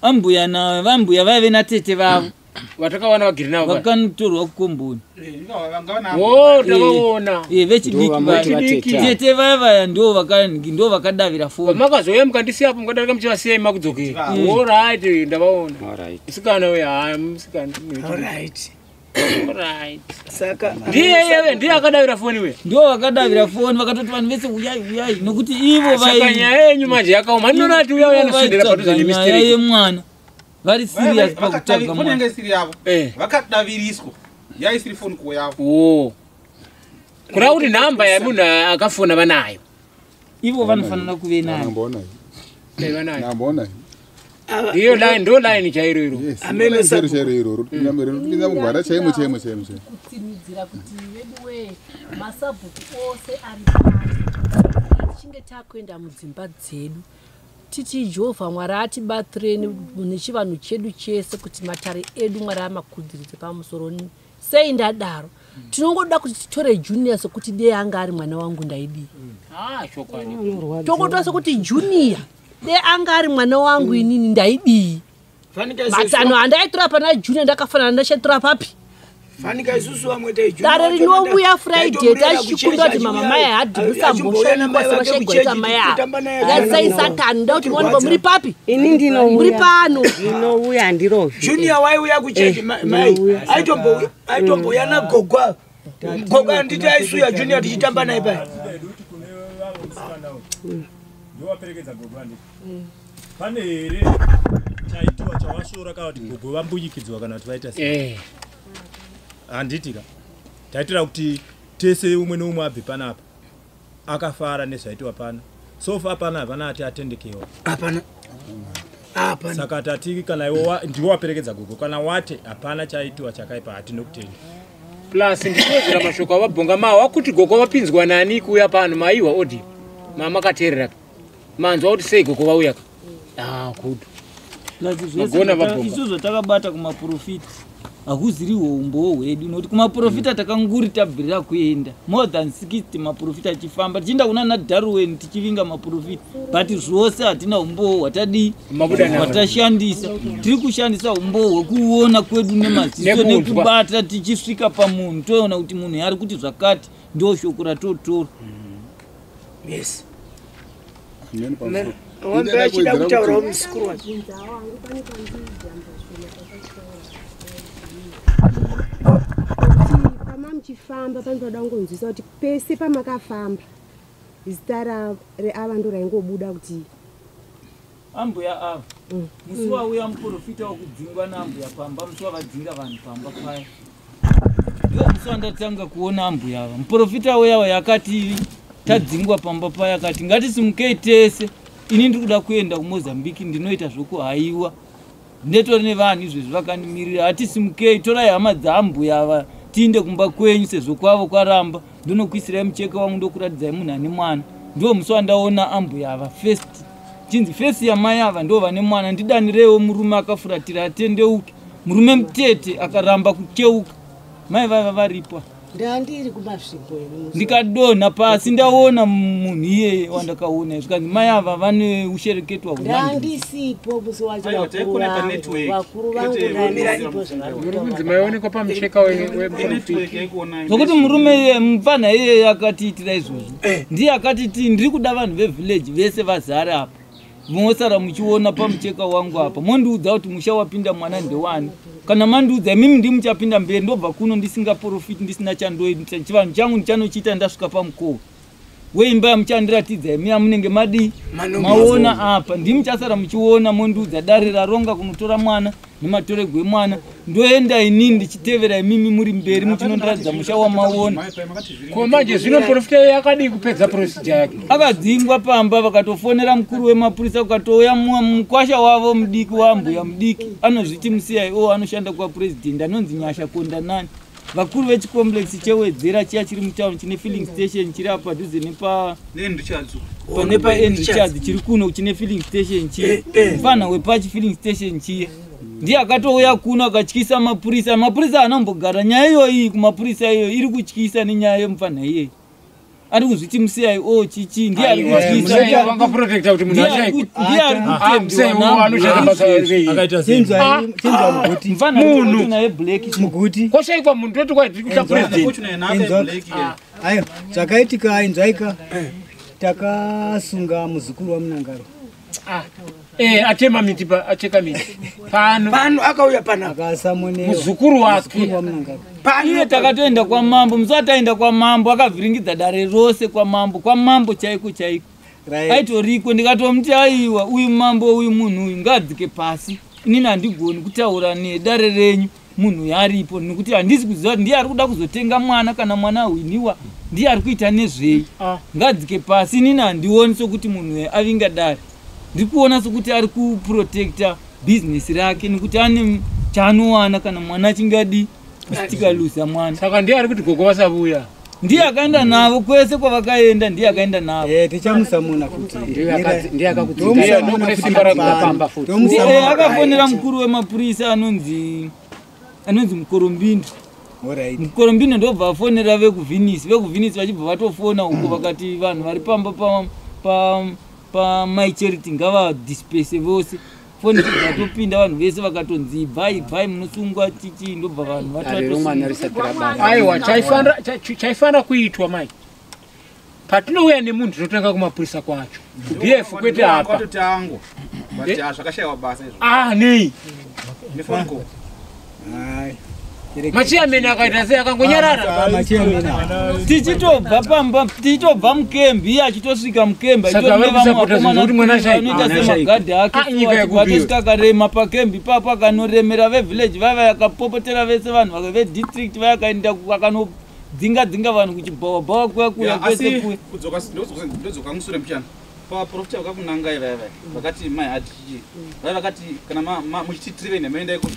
ambuya navambuya vaive natete vavo vatakawana vagiri navo vakanotorwa kukomboni takaona vechidiki tete vaya ndo vakadavira foni makazouya mukandisiyapo mukadarika muchivasiyai makudzokera orit ndavaona musikana uyu musikana ndiye akadavira foni we ndo vakadavira foni vakatoti vanhu vese uyai nokuti ivo saka nyaya yenyu manje yakaoma ndinoona ati uya anoswedera padhuze nyaya yemwana vari serious pakutaga mwana siri yavo vakadaviriswa yaisiri foni kuwo yavo kurava kuti nhamba yamunhu akafona vanayo ivo vanofanira kuve nayo iyo line ndo line chairo iro rinopinda mugwara chaimo kutsinidzira kuti veduwe masabhuku ose ari pano tichinge takuenda mudzimba dzedu titi Jehovha Mwari atibatsireni nechivanhu chedu chese kuti matare edu Mwari amakudziridze pamusoro sei ndadaro tinongoda kuti titore Junior sokuti dei anga ari mwana wangu ndaidi tokotoa sokuti Junior dei anga ari mwana wangu inini ndaidi matano andaitora pana Junior ndakafanana ndachatora papi fanika isusu amwete Junior dare rinombuya Friday tachikumbira kuti mama mai hadhibusa mboshoni kwasashegweta mai yatsai Satan ndauti mwonbo muri papi ini ndinouya muri pano ndinouya ndirovhe Junior waiuya kuchechi mai aitomboya na gogwa nditi aisuya Junior tichitamba naye pai ndowaperekedza gogo anditi pane here chaitiwa chawashora kana kuti gogo vambuyikidzwa kana kuti vaita sei handitika taitira kuti tese umwe neumwe abve panapa akafara nezvaitiwa pano sofa pana havana ati atendekewa hapana saka tati kana iwo ndiwo waperekedza gogo kana wate hapana chaitiwa chakaipa hatinokutendi plus ndinozvira mashoko avabhonga mawa kuti gogo vapinzwa nani kuuya pano maiwa odi mama akateerera manzwa kuti sei gogo vauya kudu isuzo takabata kumaprofita hakuziriwo umbowo hwedu nokuti kumaprofita takanguri tabvirira kuenda more than 60 maprofita achifamba tichienda kuna naDarwin tichivinga maprofita but zvose hatina umbowo hwatadii hwatashandisa tiri kushandisa umbowo hwekuona kwedu nemaziso nekubata tichisvika pamunhu toona kuti munhu ari kuti zvakati ndo shoko ratotora yes wambe achida kutaurawo musikuru wacho pama muchifamba panotoda kungonzwisa kuti pese pamakafamba zita reava ndo raingobuda kuti ambuya ava musi wauya muprofita wokudzingwa naambuya pamba musi wavadzinga vanhu pamba paya ndiwo musi wandatanga kuona ambuya ava muprofita weyawo yakati tadzingwa pamba paya akati ngatisimukei tese ini ndiri kuda kuenda kuMozambique ndinoita zvokuhaiwa ndetori nevanhu izvezvi vakandimirira hatisimukei torai hama dzaambuya ava tiinde kumba kwenyu sezvo kwavo kwaramba ndonokuisirai mucheka wangu ndokuratidzai munhu ane mwana ndiwo musi wandaona ambuya ava first chinzi fesi yamai ava ndo vane mwana ndidanireiwo murume akafuratira atendeuke murume mutete akaramba kukeuka mai vava varipo ndandiri kumasvipo ere ndikadonha pasi ndaona munhu iyeye wandakaona zvikanzi mai ava vane ushereketwa ndandisipo musi wacho vakuru vangu ndandisipo zvakunzi maionekwa pamucheka zvokuti murume mufana iyeye akatiitira izvozvo ndiye akatiti ndiri kuda vanhu vevhileji vese vazare apa vosara muchiona pamucheka wangu apa mondiudza kuti musha wapinda mwana ndewani kana mandiudza mimi ndi muchapinda mberi ndobva kuno ndisingaprofiti ndisina chandoita chivanhu changu ndichanochiita ndasvika pamukovo weimba yamuchandiratidza imi yamunenge madi maona apa ndimuchasara muchiona mondiudza dare raronga kunotora mwana nematorego emwana ndoenda inini ndichitevera imimi muri mberi muchinondiratidza musha wamaona ko manje zvino profita yakadii kupedza procedure yake akadzingwa pamba vakatofonera mukuru wemapurisa ukatouya mukwasha wavo mudiki wambuya mudiki anozviti muCIO anoshanda kwapurezidendi anonzi Nyasha Kondanani vakuru vechikomplex chewedzera chiya chiri mutauni chine filling station chiri apa padhuze nepa Richards chiri kuno chine filling station chiya mufana wepachi filling station chiya ndiye akatouya kuno akatyisa mapurisa anambogara nyaya iyoyi kumapurisa iyo iri kutyisa nenyaya yemufana iyeyi ari kuzviti muCIO chichi ndiye ari kutyisa vangaprotecta kuti munhu ndiye ari kutembiwa munhu naye black muguti koshaikwa munhu toti kwaitiri kuita president ayo zvakaitika inzwaika takasunga muzukuru wamunangaro atema miti acheka miti pano akauya pana akasamonewa muzukuru wake iye takatoenda kwa mambo musataenda kwa mambo akavhiringidza dare rose kwa mambo chaiko aitoriko ndikatomuti aiwa uyu mambo uyu munhu uyu ngadzike pasi inini handigoni kutaura nedare renyu munhu yaripo nekuti handisi kuziva kuti ndiye ari kuda kuzotenga mwana kana mwana awiniwa ndiye ari kuita nezvei ngadzike pasi inini handioni sokuti munhu avinga dare ndiri kuona sokuti ari kuprotecta bhizinesi rake nekuti ane chaanowana kana mwana achingadi kusitikaluza mwana saka ndiye ari kuti gogo vasavuya ndiye akaenda navo kwese kwavakaenda ndiye akaenda navo tichamusamuna kuti ndiye akafonera mukuru wemapurisa anonzi Mukorombindo Mukorombindo ndobva afonera vekuvhinisi vachibva vatofona uko vakati vanhu vari pamba pamai charity ngavadispese vose foni dzatopinda vanhu vese vakatonzi bhai munosungwa chichi ndobva vanhu aiwa chaifanira kuitwa mai patinouya nemunhu tinotanga kumapurisa kwacho BF kwete apa nei machiameni akaita sei akangonyarara tichitobva pamba tichitobva mukembi achitosvika mukembi anoita semagadhi akesvika akarema pakembi papo akanoremera vevhileji vaiva yakapopotera vese vanhu vedistrict vayakaenda akanodzinga vanhu kuchibhawabhawa kuya kwese kuya ndodzoka musure mpichana paprofita vakakunangai vaiva vakati mai hatichi vaiva vakati kana muchititirive nemaenda iko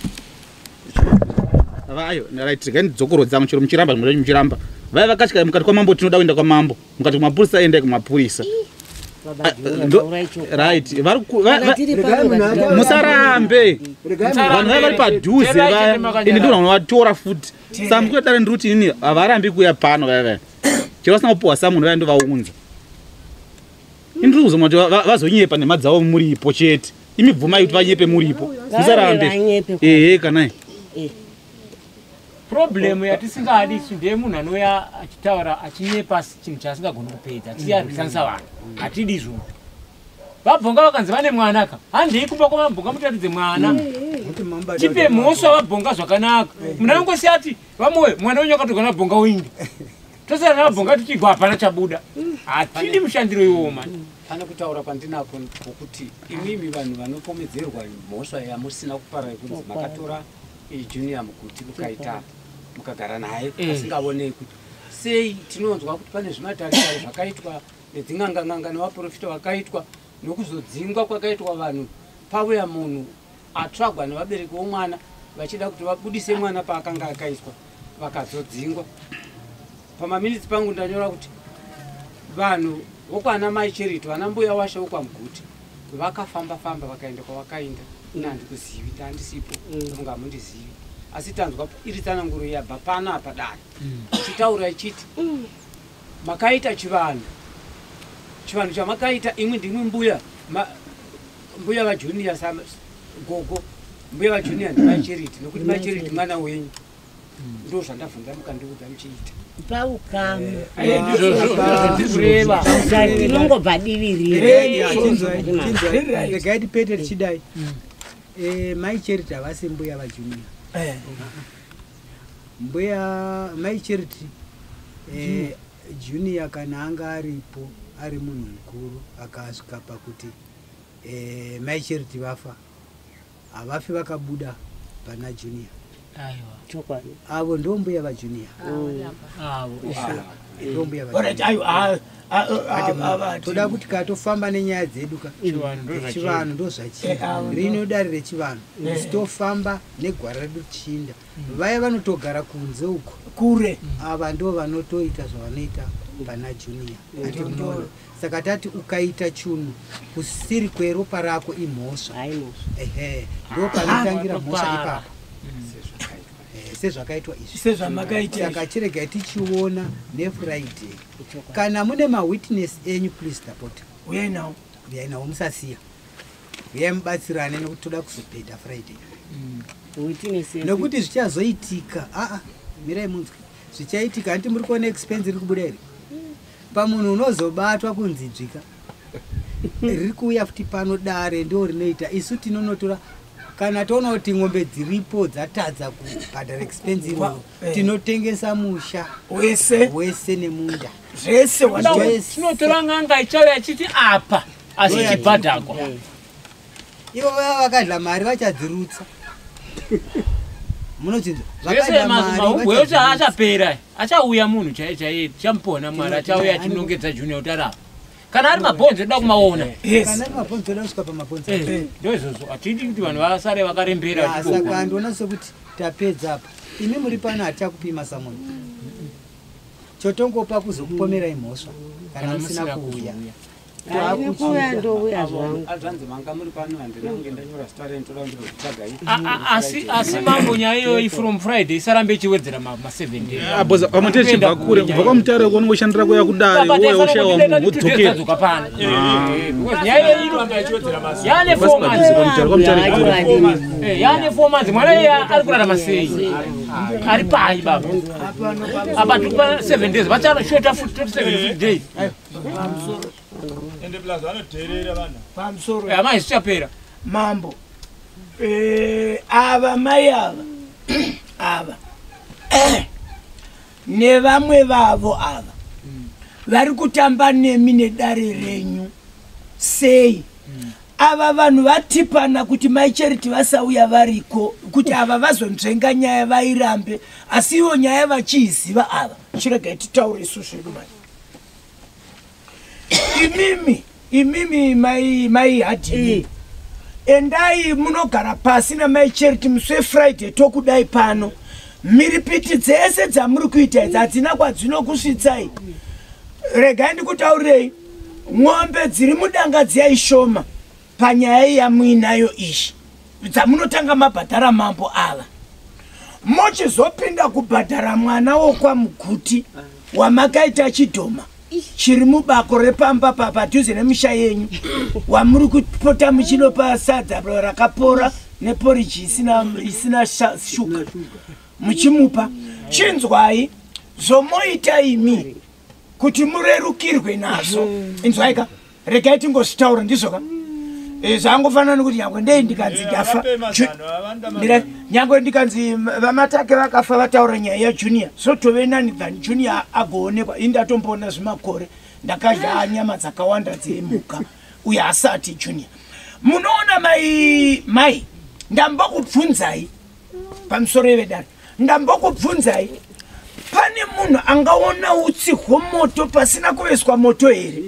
vayo ndaraitiga ndidzokorodza muchiro muchiramba zvimwe muchiramba vaiva vakati mukati kwamambo tinoda kuenda kwamambo mukati kwamapurisa endai kumapurisa right musarambe vanhu vaiva vari padhuze ini ndiro vanovatora futi saka mukudare ndiri kuti ini havarambi kuuya pano vaiva chero vasina kupuhwa samunhu vaya ndovaunza ini ndiri kuzoma kuti vazonyepa nema dzavo muripo chete imibvumai kuti vanyepe muripo musarambe kanai problemu yatisingadi isu ndemunhu anouya achitaura achinyepa chinhu chaasingagoni kupedza tichiarwisanisa vanhu hatidi izvozvo vabhonga vakanzi vane mwana ka handei kumba kwamabhonga mutaridze mwana tipe mhosva vabhonga zvakanaka munhu anongosiya ati vamoyo mwana wenyu akatogana vabhonga wingi tosara navabhonga tichigwa hapana chabuda hatidi mushandiro iwowo mani pane kutaura kwandinako kwokuti imimi vanhu vanopomedzerwa mhosva yamusina kupara yekunzi makatora junior mukuti mukaita mukagara naye asingaonekwi sei tinonzwa kuti pane zvimatariro zvakaitwa nedzinganganganga nevaprofita vakaitwa nokuzodzingwa kwakaitwa vanhu pauya munhu atsvagwa nevabereki vomwana vachida kuti vabudise mwana paakanga akaiswa vakazodzingwa pamaminitsi pangu ndanyora kuti vanhu vokwana mai Charity vana mbuya washe vokwamuguti vakafamba vakaenda kwavakaenda ina handikuzivi handisipo unga mundizivi asi tanzwa iri tsananguro yabva pano apa dare chitaura ichiti makaita chivanhu chamakaita imwe ndimwe mbuya vajunior gogo mbuya vajunior ndimachiriti nokuti machiriti mwana wenyu ndo zvandabvunza mukandiudza muchiita paukamureva tinongobva divi regai tipete tichidai mai charity havasi mbuya vajunior mbuya mai charity junior kana anga aripo ari munhu mukuru akasvika pakuti mai charity vafa havafi vakabuda pana junior avo ndo mbuya vajunior toda kuti katofamba nenyaya dzedu chivanhu ndo rino dare rechivanhu titofamba negwara redu tichinda vaya vanotogara kunze uko kure ava ndo vanotoita zvavanoita pana junior atimunoona saka tati ukaita chunhu kusiri kweropa rako imhosva ehe ndo panotangira mhosva ipapo sezvakaitwa izvisaka chiregai tichiona nefriday kana mune mawitness enyu please support uyai nawo musasiya uyai mubatsirane nekuti toda kuzopedha friday nokuti zvichazoitika mirai munzwi zvichaitika anti muri kuona expense iri kubuda iri pamunhu unozobatwa kunzi dzvika riri kuuya futi pano dare ndo rinoita isu tinonotora kana toona kuti ng'ombe dziripo dzatadza kubhadhara expense iroro tinotengesa musha wese nemunda zvese tinotora ng'anga ichauya achiti apa asi ichibhadhagwa ivo vaya vakadla mari vachadzirutsa munochinza mahubwe oti achapera achauya munhu chaiye chamupona mwari achauya achinongedza junior utarapa kana ari mabhonzo toda kumaona kana ari mabhonzo toda kusvika pamabhonzo ndo izvozvo hatidi kuti vanhu vasare vakarembera saka handiona sekuti tapedza apa imi muri pano hatichakupima samoni chotongopa kuzokupomerai mhosva kana musina kuuya asi mambo nyaya iyoyi from friday isarambe ichiwedzera ma7 days amotechibva kure kubva kwamutare konongoshandira kuya kudare woyo oshayiwa munhu wodzokera nyaya iyoyi inoramba ichiwedzera masi yaane 4 months mwana iye ari kurarama sei ari pai baba apa tupa 7 days vachanoshota futi 7 days ende plaza vanoteerera vana pamusoro ama isichapera mambo ava mai ava nevamwe vavo ava vari kutamba nemi nedare renyu sei ava vanhu vatipana kuti mai charity vasauya variko kuti ava vazonzvenga nyaya vairambe asi ivo nyaya vachiiziva ava chiregai titaure isu zvedu mai imimi mai hadini endai munogara pasi namai charity musi wefriday tokudai pano miripiti dzese dzamuri kuita idzi hadzina kwadzinokusvitsai regai ndikutaurirei ng'ombe dziri mudanga dziyai shoma panyaya yamuinayo izvi dzamunotanga mabhadhara mambo ava mochizopinda kubhadhara mwana wokwamuguti wamakaita chidhoma chiri mubako repamba padhuze nemisha yenyu wamuri kupota muchinopa sadza rakapora neporiji isina shuga muchimupa chinzwai zvomoita imi kuti murerukirwe nazvo inzwaika regai tingozvitaura ndizvoka zvangofanana nokuti nyangwe ndei ndikanzi ndafa nyangwe ndikanzi vamatake vakafa vataura nyaya yajunior zotove nani than junior agoonekwa indatomboona zvimakore ndakadya nyama dzakawanda dzemhuka uye asati junior munoona mai ndambokubvunzai pamusoro yevedare ndambokubvunzai pane munhu angaona utsi hwemoto pasina kuveswa moto here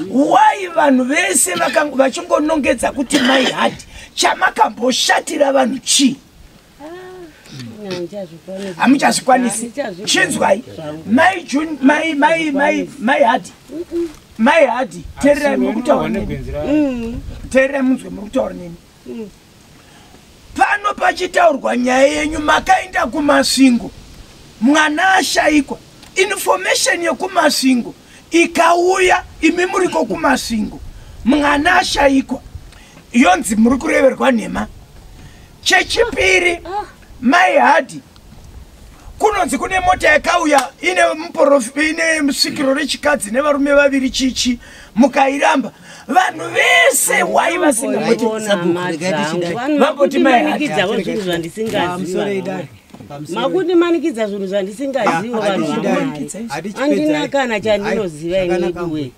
wai vanhu vese vachingonongedza kuti mai hadhi chamakamboshatira vanhu chii hamuchazvikwanisi chinzwai mai hadhi teererai murikutaura nemi teererai munzwe murikutaura nemi pano pachitaurwa nyaya yenyu makaenda kumasingo mwana ashayikwa information yekumasingo ikauya imi muriko kumasingo mwana ashayikwa yonzi muri kureverwa nhema. Chechipiri mai hadi kunonzi kune mota yakauya ine musikiro rechikadzi nevarume vaviri chichi mukairamba vanhu vese wai makutimanikidza zvinhu zvandisingaziva handina kana chandinoziva iniwe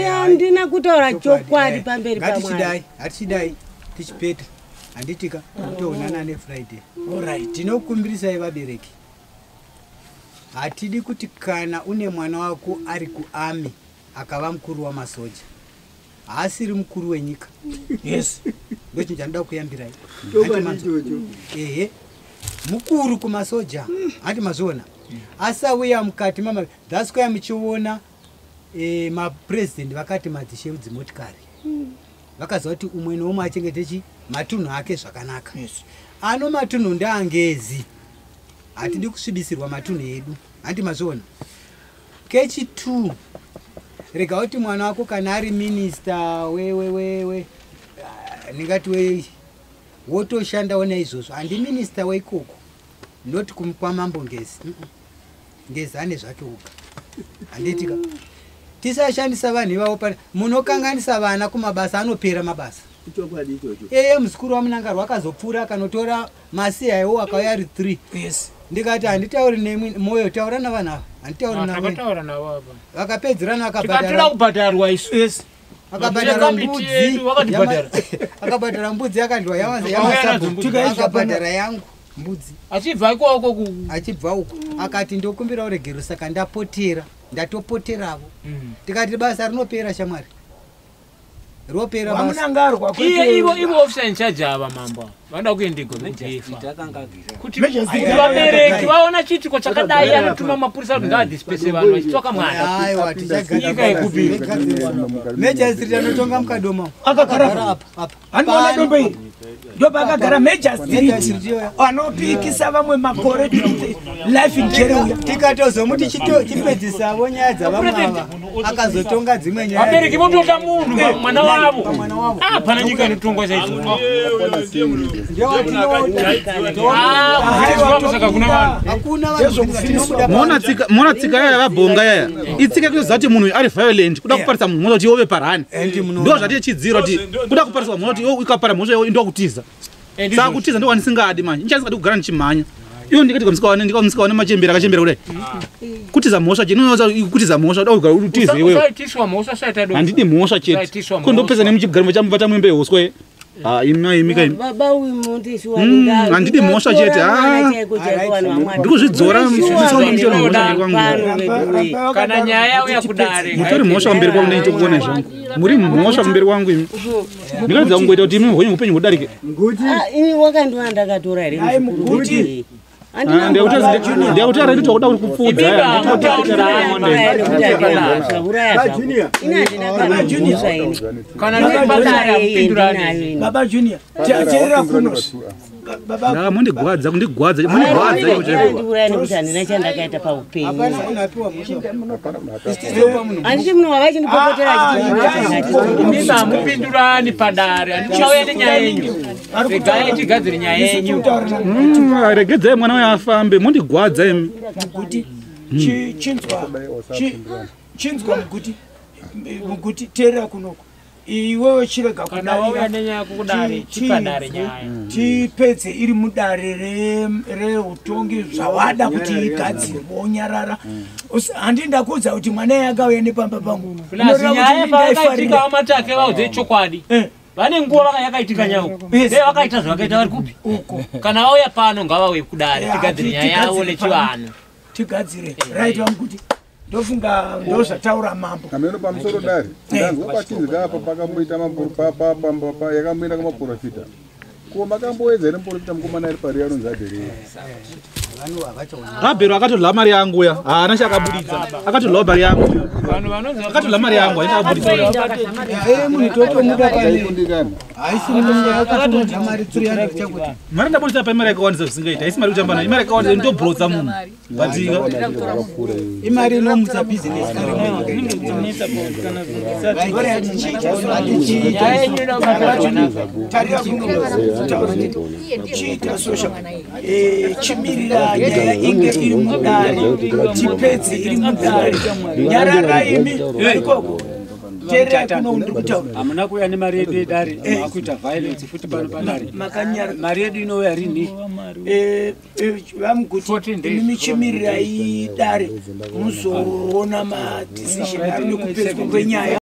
handina kutaura chokwadi pamberi pamwari. hatichidai tichipeta handitika toonana nefriday tinokumbirisai vabereki hatidi kuti kana une mwana wako ari kuami akava mukuru wamasoja haasiri mukuru wenyika. Yes, ndochinhu chandida kuyambirai. Ehe, mukuru kumasoja hati mazona asauya mukati mama. That's why muchiona mapresident vakati madzishe dzimotikari vakaziva kuti umwe noumwe achengete matunhu ake zvakanaka. Ano matunhu ndeangezi, hatidi kusvibisirwa matunhu edu. Handi mazona kechi 2 rega kuti mwana wako kana ari minista ningati wotoshandawo naizvozvo. Handi minista weikoko, not kwamambo ngezi. Ngezi ane zvake uka. Handitika tisashandisa vanhu ivavo pane munokanganisa vana kumabasa, anopera mabasa. Muzukuru wamunanga rwakazopfuura akanotora masiya iwo akauya ari 3. Yes. Ndikati handitauri nemwe moyo, taura navanhu ava. Handitauri navo. Vakapedzerana akabhadharwa isu. Yes. Akabhadhara mbudzi. Akabhadhara mbudzi akandwa yamasabu. Akabhadhara yangu mbudzi. Achibva ikoko achibva uko. Akati ndokumbira uregero, saka ndapotera. Ndatopoteravo. Tikati basa rinopera shamwari. Ropera basa. Wamunangarwa kuti ivo officer in charge ava mambo. Vanda kuendigo kujefa. Kuti vabereki vaona chitiko chakadai anotuma mapurisa kuti ngadisipese vanhu vachitoka mwana. Aiwa tichagara kupi. Major Street anotonga mukadoma. Akagara apa. Anoona dombo iri. Ndoba akagara Major Street. Anopikisa vamwe makore life in Kenya. Tikatozomuti chipedzisavo nyaya dzavamwe ava. Akazotonga dzimwe nyaya. Vabereki votoda munhu mwana wavo. Pana nyika inotongwa saizvo. Mona tsika yaya vabhonga yaya itsika kuzati munhu ari violent kuda kuparisa munhu moti ove parani ndo zvati chidziro kuti kuda kuparisa munhu kuti ukapara mhosva ndo kutiza saka kutiza ndo wanisingadi manje nichanisa kugara nichimhanya iyo ndikati ndikamsikaone machembera akachembera kudai kutiza mhosva chinoza kutiza mhosva ndo ugara utize iwewe handidi mhosva chete kundopesa nemuchigaro chamubata mwembe hoswe baba uyu mundisi waringa handidi mhosva chete ndikuzvidzora kana nyaya yauya kudare mutori mhosva kumberi kwangu nechikuona izvo muri mhosva kumberi kwangu imi ndingadza kungoita kuti imi hwenyu upenyu hudarike ini wakandiwa ndakatora here muguti ndiyauti arati tokuda kuti kupfudza Baba Junior tiacherera kunosi mundigwadza handina chandakaita paupenyu handiti munhu wavachindipopotera hamupindurani padare handichauya nenyaya yenyu regai tigadzire nyaya yenyu regedzai mwana uyo afambe mundigwadza imi muguti chinzwa muguti teerera kunoko iwewe chirega tipedze iri mudare reutongi zvawada kuti igadzirwe wonyarara. Handinda kuudza kuti mwana yakauya nepamba pangu nyaya paakaitika matake vaudze chokwadi vane nguva yakaitika nyauko vakaita zvakaita vari kupi kana vauya pano ngavauye kudare tigadzire nyaya yavo nechivanhu tigadzire right vamukuti ndofunga ndozvataura mambo ameno pamusoro dare ndanzwa pachinzika apa pakamboita yakamboenda kumaprofita ko makamboedza nemuprofita mukomana ari pari anonzi adherera Rabhero akatodla mari yangu uya haana chakabuditsa akatodlawo mari yangu akatodla mari yangu haina kabuditsa mari ndabuditsa pa imari yakawandisa zvisingaita haisi mari kutambana imari yakawandisa ndobhurotsa munhu batinga imari inomutsa bhizinesi chimirira nyaya inge iri mudare chipedzi iri mudare nyarara imi ikoko hamuna kuuya nemari yedu yedare akuita violence futi pano padare mari yedu inouya rini vamuguti imi michimirira idare muzoona madecision ari nekupedzwa kwenyaya